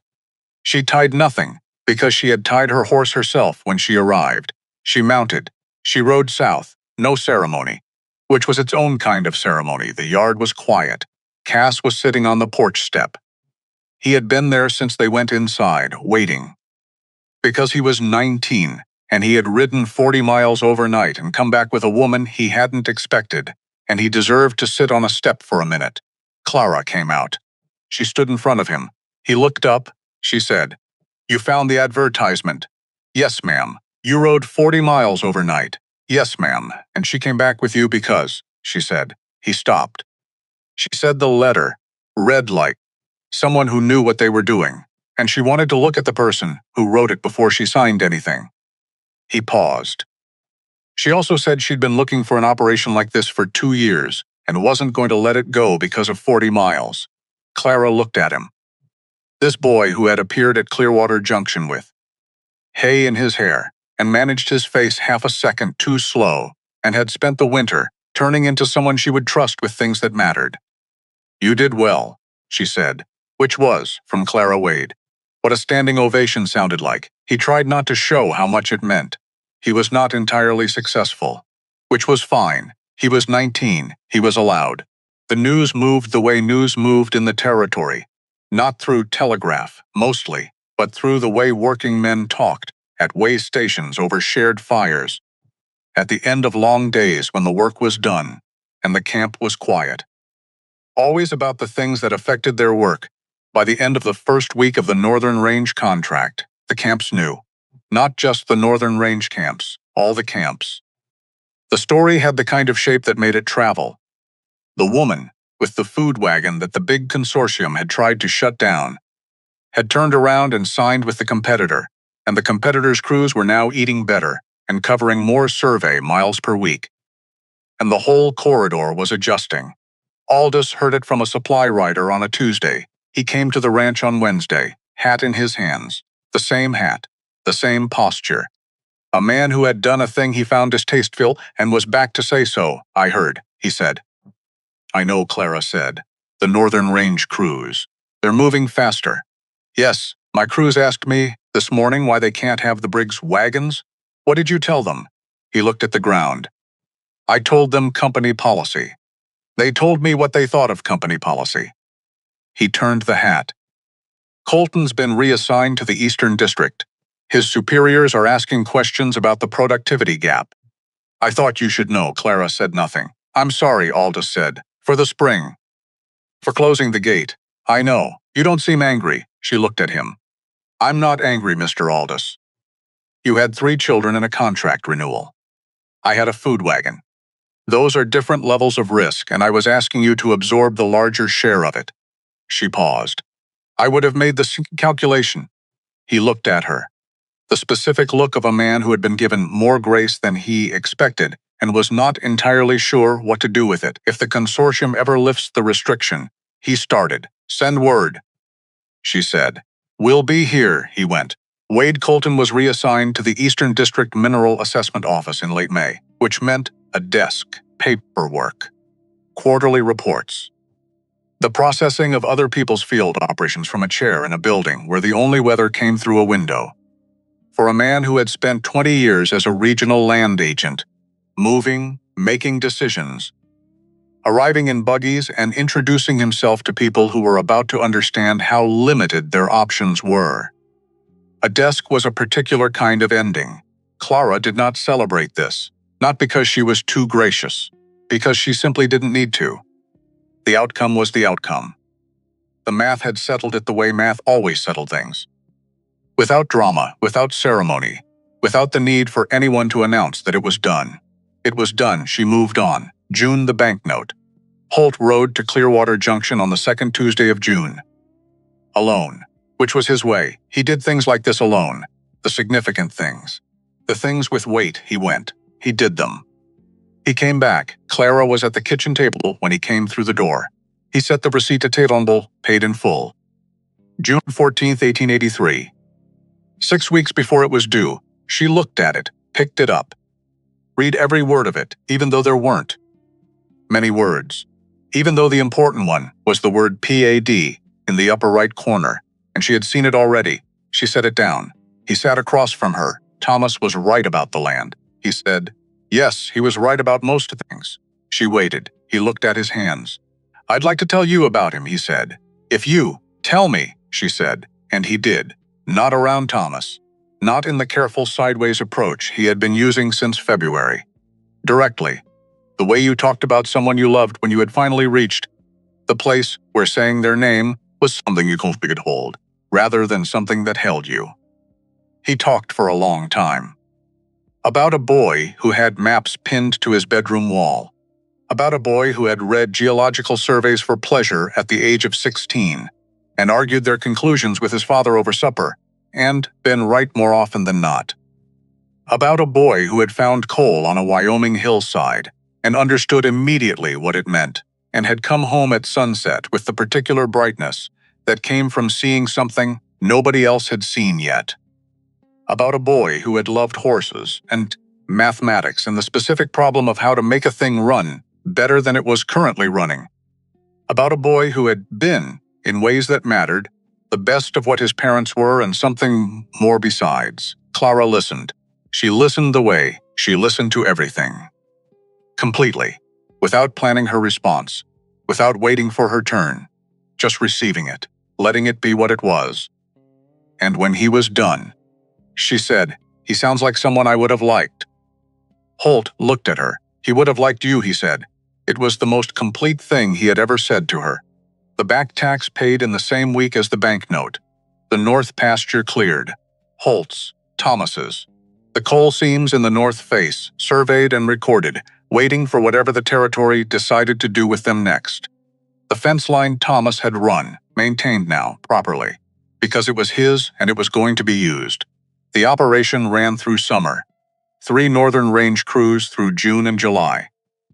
A: She tied nothing, Because she had tied her horse herself when she arrived. She mounted. She rode south. No ceremony. Which was its own kind of ceremony. The yard was quiet. Cass was sitting on the porch step. He had been there since they went inside, waiting. Because he was 19, and he had ridden 40 miles overnight and come back with a woman he hadn't expected, and he deserved to sit on a step for a minute. Clara came out. She stood in front of him. He looked up. She said, "You found the advertisement?" "Yes, ma'am." "You rode 40 miles overnight?" "Yes, ma'am." "And she came back with you because," she said. He stopped. She said the letter read like someone who knew what they were doing, and she wanted to look at the person who wrote it before she signed anything. He paused. She also said she'd been looking for an operation like this for 2 years and wasn't going to let it go because of 40 miles. Clara looked at him. This boy who had appeared at Clearwater Junction with hay in his hair and managed his face half a second too slow and had spent the winter turning into someone she would trust with things that mattered. "You did well," she said, which was, from Clara Wade, what a standing ovation sounded like. He tried not to show how much it meant. He was not entirely successful, which was fine. He was 19. He was allowed. The news moved the way news moved in the territory, not through telegraph, mostly, but through the way working men talked, at way stations over shared fires, at the end of long days when the work was done, and the camp was quiet. Always about the things that affected their work. By the end of the first week of the Northern Range contract, the camps knew. Not just the Northern Range camps, all the camps. The story had the kind of shape that made it travel. The woman, with the food wagon that the big consortium had tried to shut down, had turned around and signed with the competitor, and the competitor's crews were now eating better and covering more survey miles per week. And the whole corridor was adjusting. Aldous heard it from a supply rider on a Tuesday. He came to the ranch on Wednesday, hat in his hands, the same hat, the same posture. A man who had done a thing he found distasteful and was back to say so, "I heard," he said. "I know," Clara said. "The Northern Range crews. They're moving faster." "Yes, my crews asked me this morning why they can't have the Briggs wagons." "What did you tell them?" He looked at the ground. "I told them company policy. They told me what they thought of company policy." He turned the hat. "Colton's been reassigned to the Eastern District. His superiors are asking questions about the productivity gap." "I thought you should know." Clara said nothing. "I'm sorry," Aldous said. "For the spring. For closing the gate. I know. You don't seem angry." She looked at him. "I'm not angry, Mr. Aldous. You had 3 children and a contract renewal. I had a food wagon. Those are different levels of risk, and I was asking you to absorb the larger share of it." She paused. "I would have made the calculation." He looked at her. The specific look of a man who had been given more grace than he expected and was not entirely sure what to do with it. "If the consortium ever lifts the restriction," he started. "Send word," she said. "We'll be here," he went. Wade Colton was reassigned to the Eastern District Mineral Assessment Office in late May, which meant a desk, paperwork, quarterly reports, the processing of other people's field operations from a chair in a building where the only weather came through a window. For a man who had spent 20 years as a regional land agent, moving, making decisions, arriving in buggies and introducing himself to people who were about to understand how limited their options were. A desk was a particular kind of ending. Clara did not celebrate this, not because she was too gracious, because she simply didn't need to. The outcome was the outcome. The math had settled it the way math always settled things. Without drama, without ceremony, without the need for anyone to announce that it was done. It was done. She moved on. June the banknote. Holt rode to Clearwater Junction on the second Tuesday of June. Alone. Which was his way. He did things like this alone. The significant things. The things with weight, he went. He did them. He came back. Clara was at the kitchen table when he came through the door. He set the receipt to table, paid in full. June 14, 1883. 6 weeks before it was due, she looked at it, picked it up. Read every word of it, even though there weren't many words. Even though the important one was the word PAD in the upper right corner, and she had seen it already, she set it down. He sat across from her. Thomas was right about the land, he said. Yes, he was right about most things. She waited. He looked at his hands. I'd like to tell you about him, he said. If you tell me, she said, and he did. Not around Thomas. Not in the careful sideways approach he had been using since February. Directly. The way you talked about someone you loved when you had finally reached the place where saying their name was something you could hold, rather than something that held you. He talked for a long time. About a boy who had maps pinned to his bedroom wall. About a boy who had read geological surveys for pleasure at the age of 16 and argued their conclusions with his father over supper, and been right more often than not. About a boy who had found coal on a Wyoming hillside and understood immediately what it meant, and had come home at sunset with the particular brightness that came from seeing something nobody else had seen yet. About a boy who had loved horses and mathematics and the specific problem of how to make a thing run better than it was currently running. About a boy who had been, in ways that mattered, the best of what his parents were and something more besides. Clara listened. She listened the way she listened to everything. Completely, without planning her response, without waiting for her turn, just receiving it, letting it be what it was. And when he was done, she said, "He sounds like someone I would have liked." Holt looked at her. "He would have liked you," he said. It was the most complete thing he had ever said to her. The back tax paid in the same week as the banknote. The north pasture cleared. Holt's, Thomas's. The coal seams in the north face, surveyed and recorded, waiting for whatever the territory decided to do with them next. The fence line Thomas had run, maintained now, properly, because it was his and it was going to be used. The operation ran through summer. 3 Northern Range crews through June and July.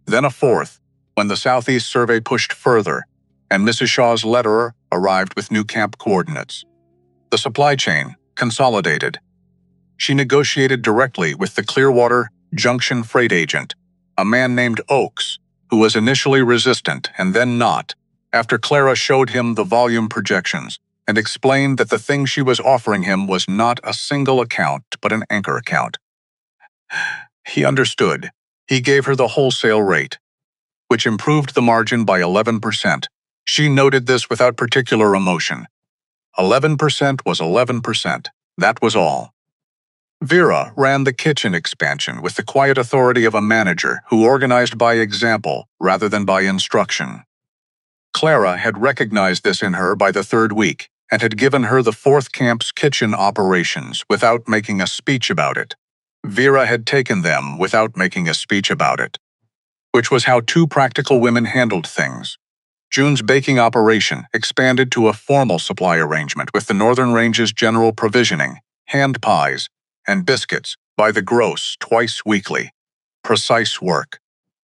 A: Then a 4th, when the Southeast Survey pushed further, and Mrs. Shaw's letterer arrived with new camp coordinates. The supply chain consolidated. She negotiated directly with the Clearwater Junction freight agent, a man named Oakes, who was initially resistant and then not, after Clara showed him the volume projections and explained that the thing she was offering him was not a single account but an anchor account. He understood. He gave her the wholesale rate, which improved the margin by 11%. She noted this without particular emotion. 11% was 11%. That was all. Vera ran the kitchen expansion with the quiet authority of a manager who organized by example rather than by instruction. Clara had recognized this in her by the 3rd week and had given her the 4th camp's kitchen operations without making a speech about it. Vera had taken them without making a speech about it, which was how 2 practical women handled things. June's baking operation expanded to a formal supply arrangement with the Northern Range's general provisioning, hand pies, and biscuits by the gross twice weekly. Precise work,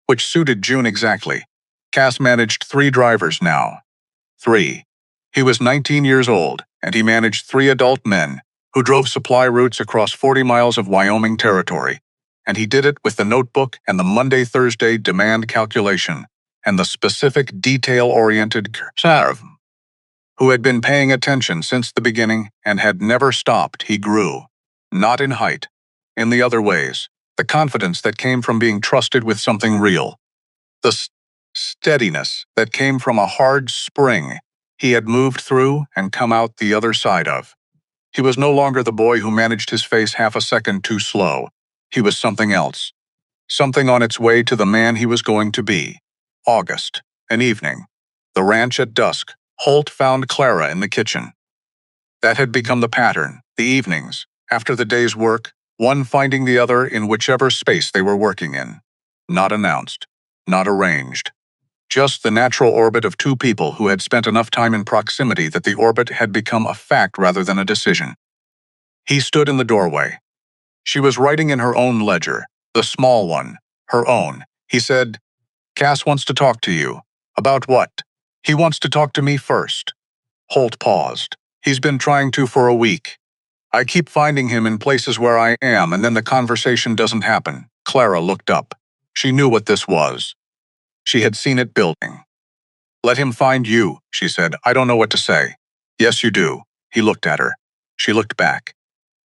A: which suited June exactly. Cass managed 3 drivers now. 3. He was 19 years old, and he managed 3 adult men who drove supply routes across 40 miles of Wyoming territory, and he did it with the notebook and the Monday-Thursday demand calculation and the specific detail-oriented serve. Who had been paying attention since the beginning and had never stopped. He grew. Not in height. In the other ways. The confidence that came from being trusted with something real. The steadiness that came from a hard spring he had moved through and come out the other side of. He was no longer the boy who managed his face half a second too slow. He was something else. Something on its way to the man he was going to be. August. An evening. The ranch at dusk. Holt found Clara in the kitchen. That had become the pattern. The evenings, after the day's work, one finding the other in whichever space they were working in. Not announced. Not arranged. Just the natural orbit of 2 people who had spent enough time in proximity that the orbit had become a fact rather than a decision. He stood in the doorway. She was writing in her own ledger, the small one, her own. He said, "Cass wants to talk to you." "About what?" "He wants to talk to me first." Holt paused. "He's been trying to for a week. I keep finding him in places where I am and then the conversation doesn't happen." Clara looked up. She knew what this was. She had seen it building. "Let him find you," she said. "I don't know what to say." "Yes, you do." He looked at her. She looked back.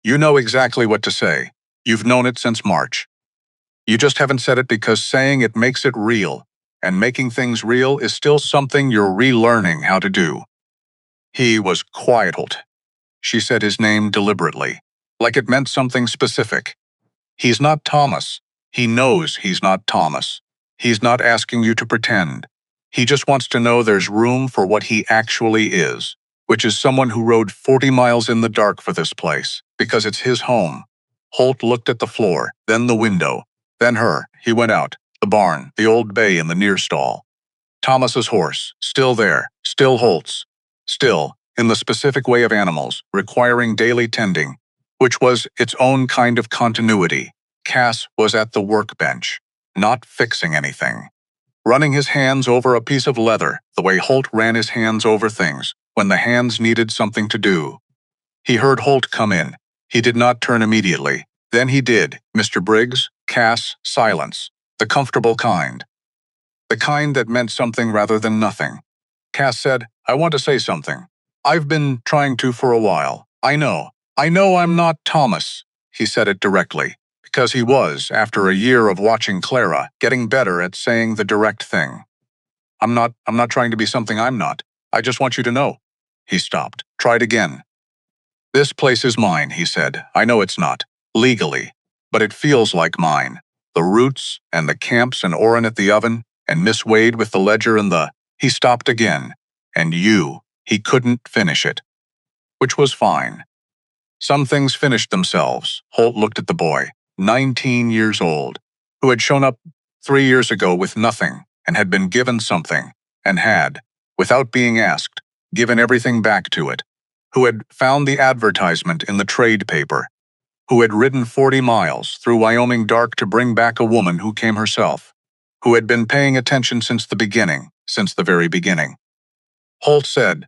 A: You know exactly what to say. You've known it since March. You just haven't said it because saying it makes it real, and making things real is still something you're relearning how to do. He was quiet. Holt. She said his name deliberately, like it meant something specific. He's not Thomas. He knows he's not Thomas. He's not asking you to pretend. He just wants to know there's room for what he actually is, which is someone who rode 40 miles in the dark for this place, because it's his home. Holt looked at the floor, then the window, then her. He went out, the barn, the old bay in the near stall. Thomas's horse, still there, still Holt's, still, in the specific way of animals, requiring daily tending, which was its own kind of continuity. Cass was at the workbench, not fixing anything, running his hands over a piece of leather the way Holt ran his hands over things when the hands needed something to do. He heard Holt come in. He did not turn immediately. Then he did. Mr. Briggs, Cass, silence. The comfortable kind. The kind that meant something rather than nothing. Cass said, I want to say something. I've been trying to for a while. I know I'm not Thomas. He said it directly, because he was, after a year of watching Clara, getting better at saying the direct thing. I'm not trying to be something I'm not. I just want you to know. He stopped. Tried again. This place is mine, he said. I know it's not, legally, but it feels like mine. The roots, and the camps and Orrin at the oven, and Miss Wade with the ledger and the... He stopped again. And you. He couldn't finish it. Which was fine. Some things finished themselves. Holt looked at the boy, 19 years old, who had shown up 3 years ago with nothing, and had been given something, and had, without being asked, given everything back to it, who had found the advertisement in the trade paper, who had ridden 40 miles through Wyoming dark to bring back a woman who came herself, who had been paying attention since the very beginning. Holt said,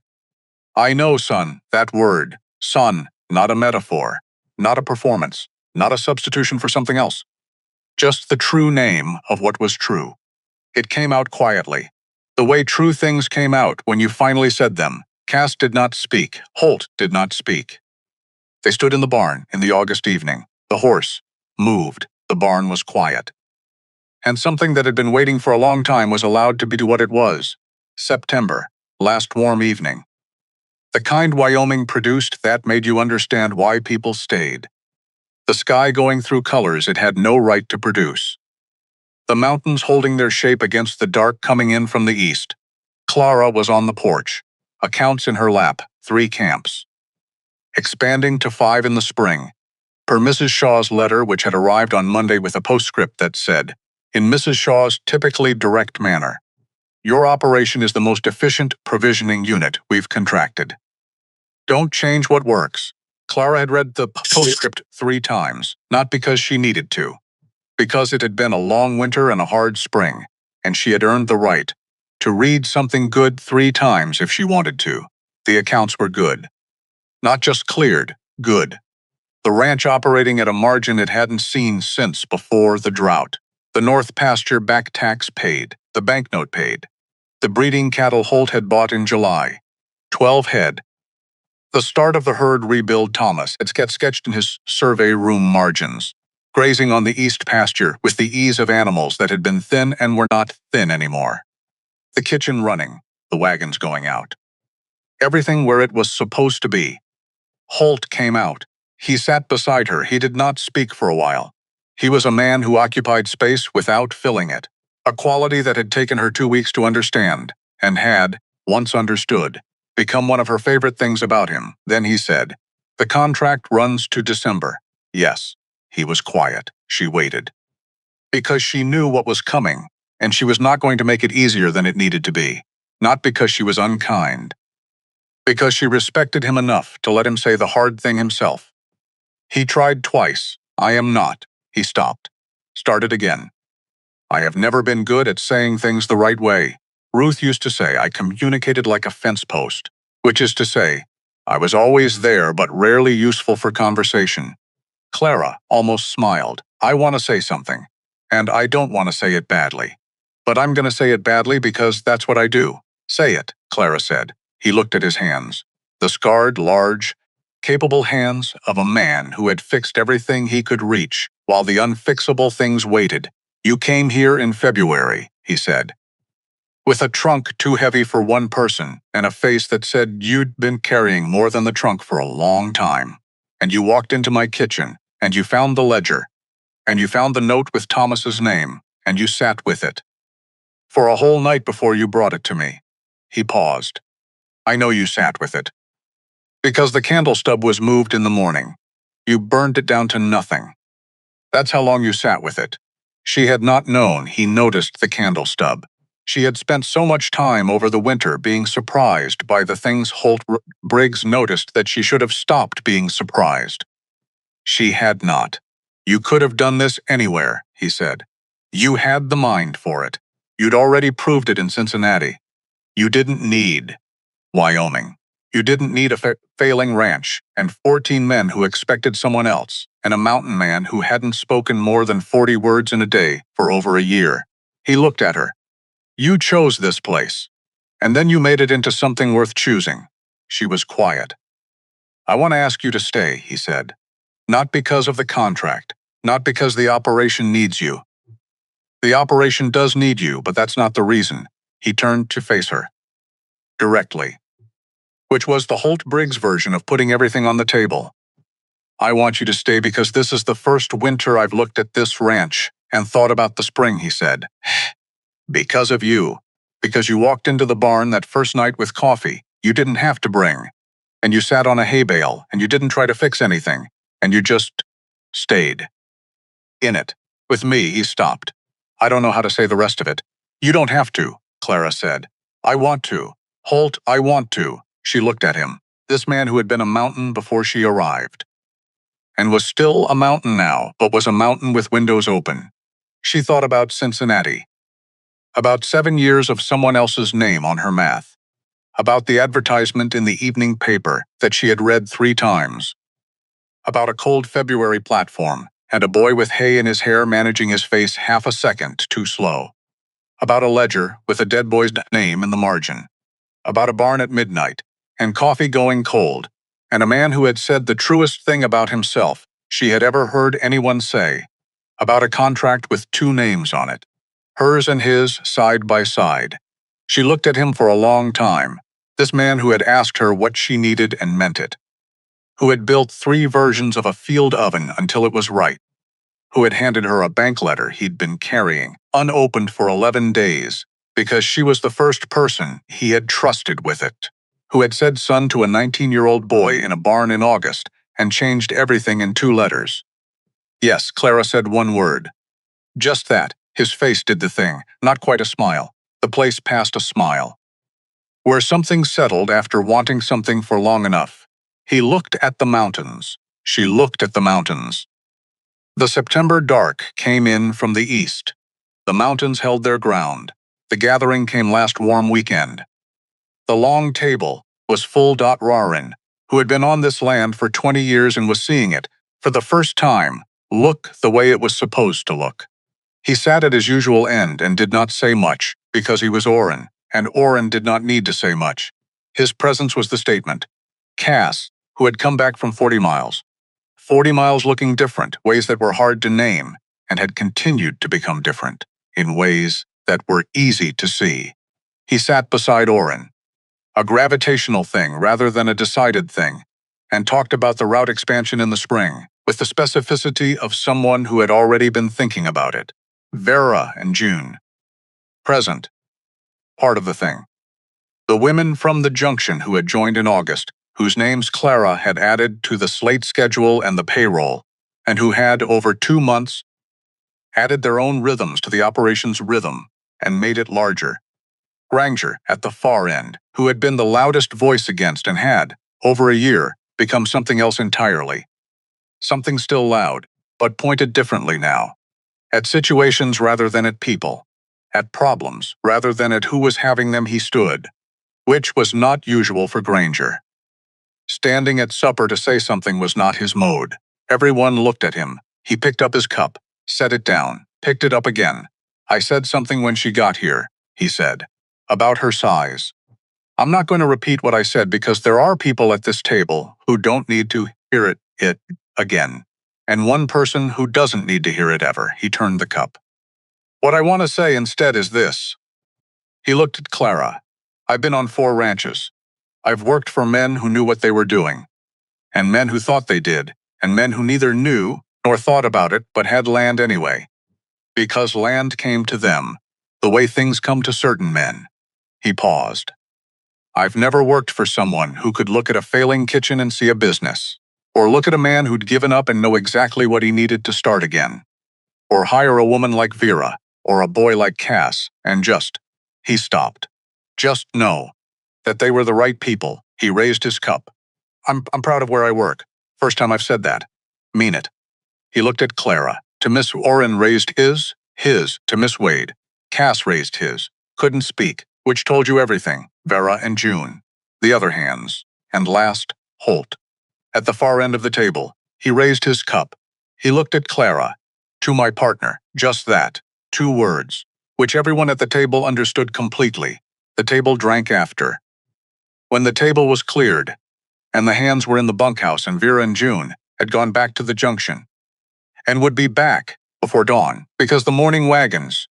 A: I know, son, that word, son, not a metaphor, not a performance, not a substitution for something else. Just the true name of what was true. It came out quietly. The way true things came out when you finally said them. Cass did not speak. Holt did not speak. They stood in the barn in the August evening. The horse moved. The barn was quiet. And something that had been waiting for a long time was allowed to be what it was. September, last warm evening. The kind Wyoming produced that made you understand why people stayed. The sky going through colors it had no right to produce. The mountains holding their shape against the dark coming in from the east. Clara was on the porch, accounts in her lap, 3 camps. Expanding to 5 in the spring, per Mrs. Shaw's letter which had arrived on Monday with a postscript that said, in Mrs. Shaw's typically direct manner, your operation is the most efficient provisioning unit we've contracted. Don't change what works. Clara had read the postscript 3 times, not because she needed to, because it had been a long winter and a hard spring, and she had earned the right to read something good 3 times if she wanted to. The accounts were good. Not just cleared, good. The ranch operating at a margin it hadn't seen since before the drought. The North Pasture back tax paid, the banknote paid. The breeding cattle Holt had bought in July. 12 head. The start of the herd rebuild Thomas had sketched in his survey room margins, grazing on the east pasture with the ease of animals that had been thin and were not thin anymore. The kitchen running, the wagons going out. Everything where it was supposed to be. Holt came out. He sat beside her. He did not speak for a while. He was a man who occupied space without filling it, a quality that had taken her 2 weeks to understand, and had, once understood, become one of her favorite things about him. Then he said, the contract runs to December. Yes. He was quiet. She waited. Because she knew what was coming, and she was not going to make it easier than it needed to be. Not because she was unkind. Because she respected him enough to let him say the hard thing himself. He tried twice. I am not. He stopped. Started again. I have never been good at saying things the right way. Ruth used to say I communicated like a fence post, which is to say, I was always there but rarely useful for conversation. Clara almost smiled. I want to say something, and I don't want to say it badly. But I'm going to say it badly because that's what I do. Say it, Clara said. He looked at his hands. The scarred, large, capable hands of a man who had fixed everything he could reach, while the unfixable things waited. "You came here in February," he said, with a trunk too heavy for one person and a face that said you'd been carrying more than the trunk for a long time. "And you walked into my kitchen, and you found the ledger, and you found the note with Thomas's name, and you sat with it. For a whole night before you brought it to me." He paused. "I know you sat with it. Because the candle stub was moved in the morning. You burned it down to nothing. That's how long you sat with it." She had not known he noticed the candle stub. She had spent so much time over the winter being surprised by the things Briggs noticed that she should have stopped being surprised. She had not. "You could have done this anywhere," he said. "You had the mind for it. You'd already proved it in Cincinnati. You didn't need Wyoming. You didn't need a failing ranch and 14 men who expected someone else, and a mountain man who hadn't spoken more than 40 words in a day for over a year." He looked at her. "You chose this place, and then you made it into something worth choosing." She was quiet. "I want to ask you to stay," he said. "Not because of the contract, not because the operation needs you. The operation does need you, but that's not the reason." He turned to face her. Directly. Which was the Holt Briggs version of putting everything on the table. "I want you to stay because this is the first winter I've looked at this ranch and thought about the spring," he said. "Because of you. Because you walked into the barn that first night with coffee you didn't have to bring. And you sat on a hay bale and you didn't try to fix anything. And you just stayed. In it. With me." He stopped. "I don't know how to say the rest of it." "You don't have to," Clara said. "I want to. Holt, I want to." She looked at him, this man who had been a mountain before she arrived, and was still a mountain now, but was a mountain with windows open. She thought about Cincinnati, about 7 years of someone else's name on her math, about the advertisement in the evening paper that she had read 3 times, about a cold February platform and a boy with hay in his hair managing his face half a second too slow, about a ledger with a dead boy's name in the margin, about a barn at midnight, and coffee going cold, and a man who had said the truest thing about himself she had ever heard anyone say, about a contract with 2 names on it, hers and his side by side. She looked at him for a long time, this man who had asked her what she needed and meant it, who had built 3 versions of a field oven until it was right, who had handed her a bank letter he'd been carrying, unopened for 11 days, because she was the first person he had trusted with it, who had said son to a 19-year-old boy in a barn in August and changed everything in 2 letters. Yes, Clara said 1 word. Just that. His face did the thing, not quite a smile. The place passed a smile. Where something settled after wanting something for long enough. He looked at the mountains. She looked at the mountains. The September dark came in from the east. The mountains held their ground. The gathering came last warm weekend. The long table was full. Rarin, who had been on this land for 20 years and was seeing it, for the first time, look the way it was supposed to look. He sat at his usual end and did not say much, because he was Orrin, and Orrin did not need to say much. His presence was the statement. Cass, who had come back from 40 miles. 40 miles looking different, ways that were hard to name, and had continued to become different, in ways that were easy to see. He sat beside Orrin, a gravitational thing rather than a decided thing, and talked about the route expansion in the spring, with the specificity of someone who had already been thinking about it. Vera and June. Present. Part of the thing. The women from the junction who had joined in August, whose names Clara had added to the slate schedule and the payroll, and who had, over 2 months, added their own rhythms to the operation's rhythm and made it larger. Granger, at the far end, who had been the loudest voice against and had, over a year, become something else entirely. Something still loud, but pointed differently now. At situations rather than at people. At problems rather than at who was having them. He stood, which was not usual for Granger. Standing at supper to say something was not his mode. Everyone looked at him. He picked up his cup, set it down, picked it up again. "I said something when she got here," he said. "About her size. I'm not going to repeat what I said because there are people at this table who don't need to hear it again. And one person who doesn't need to hear it ever. He turned the cup. What I want to say instead is this. He looked at Clara. I've been on 4 ranches. I've worked for men who knew what they were doing, and men who thought they did, and men who neither knew nor thought about it but had land anyway. Because land came to them, the way things come to certain men. He paused. I've never worked for someone who could look at a failing kitchen and see a business, or look at a man who'd given up and know exactly what he needed to start again, or hire a woman like Vera, or a boy like Cass, and he stopped. Just know that they were the right people. He raised his cup. I'm proud of where I work. First time I've said that. Mean it. He looked at Clara. To Miss Orrin raised his, to Miss Wade. Cass raised his. Couldn't speak, which told you everything. Vera and June. The other hands. And last, Holt. At the far end of the table, he raised his cup. He looked at Clara. To my partner. Just that. 2 words, which everyone at the table understood completely. The table drank after. When the table was cleared, and the hands were in the bunkhouse and Vera and June had gone back to the junction, and would be back before dawn because the morning wagons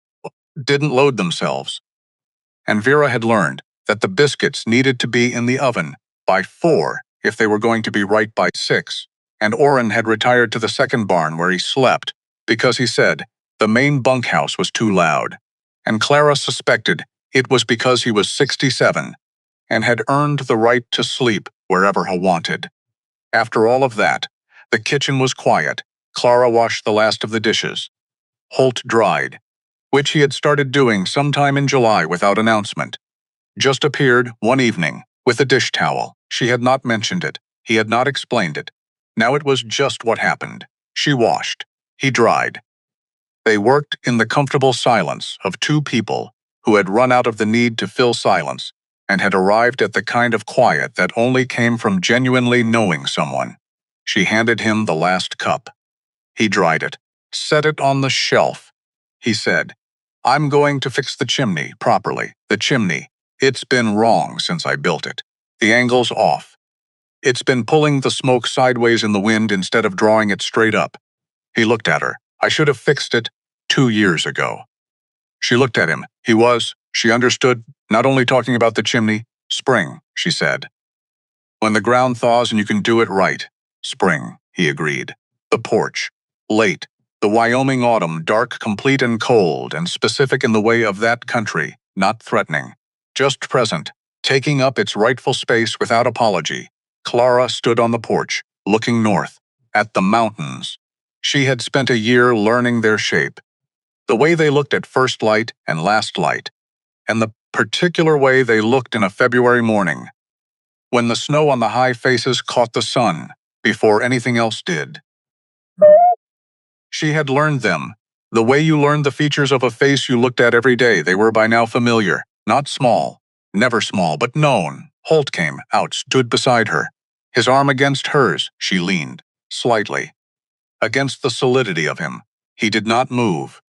A: didn't load themselves, and Vera had learned that the biscuits needed to be in the oven by 4 if they were going to be right by 6, and Orrin had retired to the second barn where he slept because he said the main bunkhouse was too loud, and Clara suspected it was because he was 67 and had earned the right to sleep wherever he wanted. After all of that, the kitchen was quiet. Clara washed the last of the dishes. Holt dried, which he had started doing sometime in July without announcement. Just appeared one evening with a dish towel. She had not mentioned it. He had not explained it. Now it was just what happened. She washed. He dried. They worked in the comfortable silence of 2 people who had run out of the need to fill silence and had arrived at the kind of quiet that only came from genuinely knowing someone. She handed him the last cup. He dried it. Set it on the shelf. He said, I'm going to fix the chimney properly. The chimney. It's been wrong since I built it. The angle's off. It's been pulling the smoke sideways in the wind instead of drawing it straight up. He looked at her. I should have fixed it 2 years ago. She looked at him. She understood, not only talking about the chimney. Spring, she said. When the ground thaws and you can do it right. Spring, he agreed. The porch. Late. The Wyoming autumn, dark, complete, and cold, and specific in the way of that country, not threatening. Just present, taking up its rightful space without apology. Clara stood on the porch, looking north, at the mountains. She had spent a year learning their shape. The way they looked at first light and last light, and the particular way they looked in a February morning, when the snow on the high faces caught the sun before anything else did. She had learned them. The way you learned the features of a face you looked at every day. They were by now familiar, not small, never small, but known. Holt came out, stood beside her. His arm against hers, she leaned, slightly, against the solidity of him. He did not move.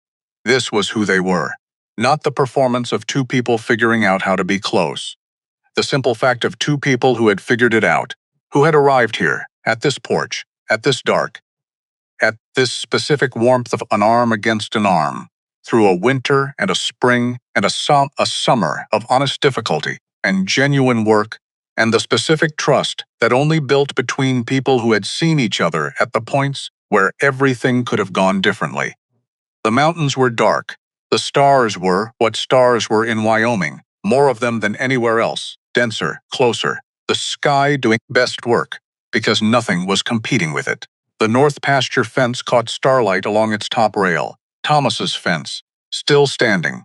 A: This was who they were. Not the performance of 2 people figuring out how to be close. The simple fact of 2 people who had figured it out, who had arrived here, at this porch, at this dark, at this specific warmth of an arm against an arm, through a winter and a spring and a summer of honest difficulty and genuine work, and the specific trust that only built between people who had seen each other at the points where everything could have gone differently. The mountains were dark. The stars were what stars were in Wyoming, more of them than anywhere else, denser, closer. The sky doing best work, because nothing was competing with it. The north pasture fence caught starlight along its top rail. Thomas's fence, still standing.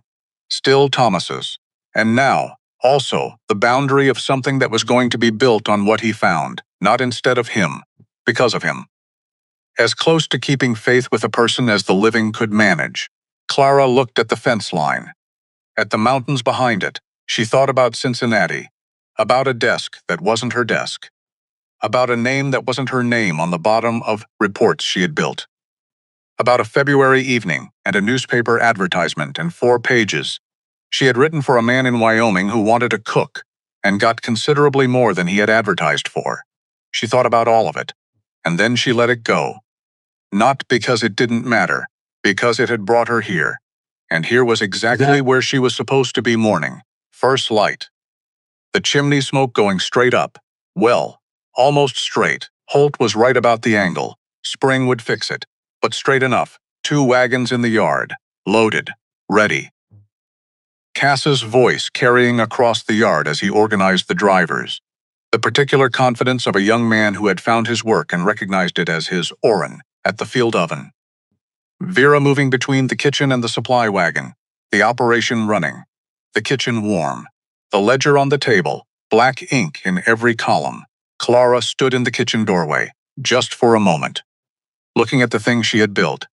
A: Still Thomas's. And now, also, the boundary of something that was going to be built on what he found, not instead of him, because of him. As close to keeping faith with a person as the living could manage. Clara looked at the fence line. At the mountains behind it, she thought about Cincinnati, about a desk that wasn't her desk, about a name that wasn't her name on the bottom of reports she had built, about a February evening and a newspaper advertisement and 4 pages. She had written for a man in Wyoming who wanted a cook, and got considerably more than he had advertised for. She thought about all of it, and then she let it go. Not because it didn't matter, because it had brought her here. And here was exactly where she was supposed to be morning. First light. The chimney smoke going straight up. Well, almost straight. Holt was right about the angle. Spring would fix it. But straight enough. 2 wagons in the yard. Loaded. Ready. Cass's voice carrying across the yard as he organized the drivers. The particular confidence of a young man who had found his work and recognized it as his Oren at the field oven. Vera moving between the kitchen and the supply wagon, the operation running, the kitchen warm, the ledger on the table, black ink in every column. Clara stood in the kitchen doorway, just for a moment, looking at the things she had built.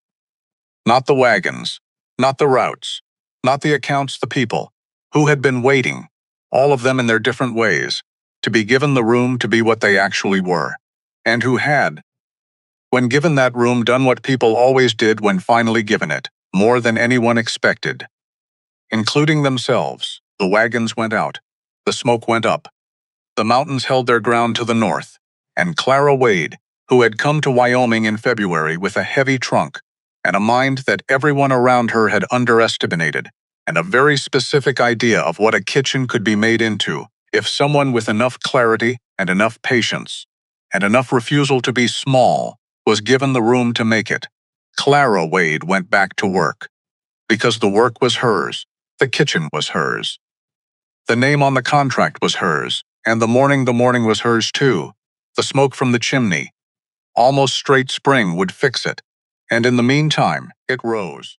A: Not the wagons, not the routes, not the accounts, the people, who had been waiting, all of them in their different ways, to be given the room to be what they actually were, and who had, when given that room, done what people always did when finally given it, more than anyone expected. Including themselves, the wagons went out, the smoke went up, the mountains held their ground to the north, and Clara Wade, who had come to Wyoming in February with a heavy trunk and a mind that everyone around her had underestimated, and a very specific idea of what a kitchen could be made into if someone with enough clarity and enough patience and enough refusal to be small was given the room to make it. Clara Wade went back to work. Because the work was hers, the kitchen was hers. The name on the contract was hers, and the morning was hers too. The smoke from the chimney. Almost straight spring would fix it, and in the meantime, it rose.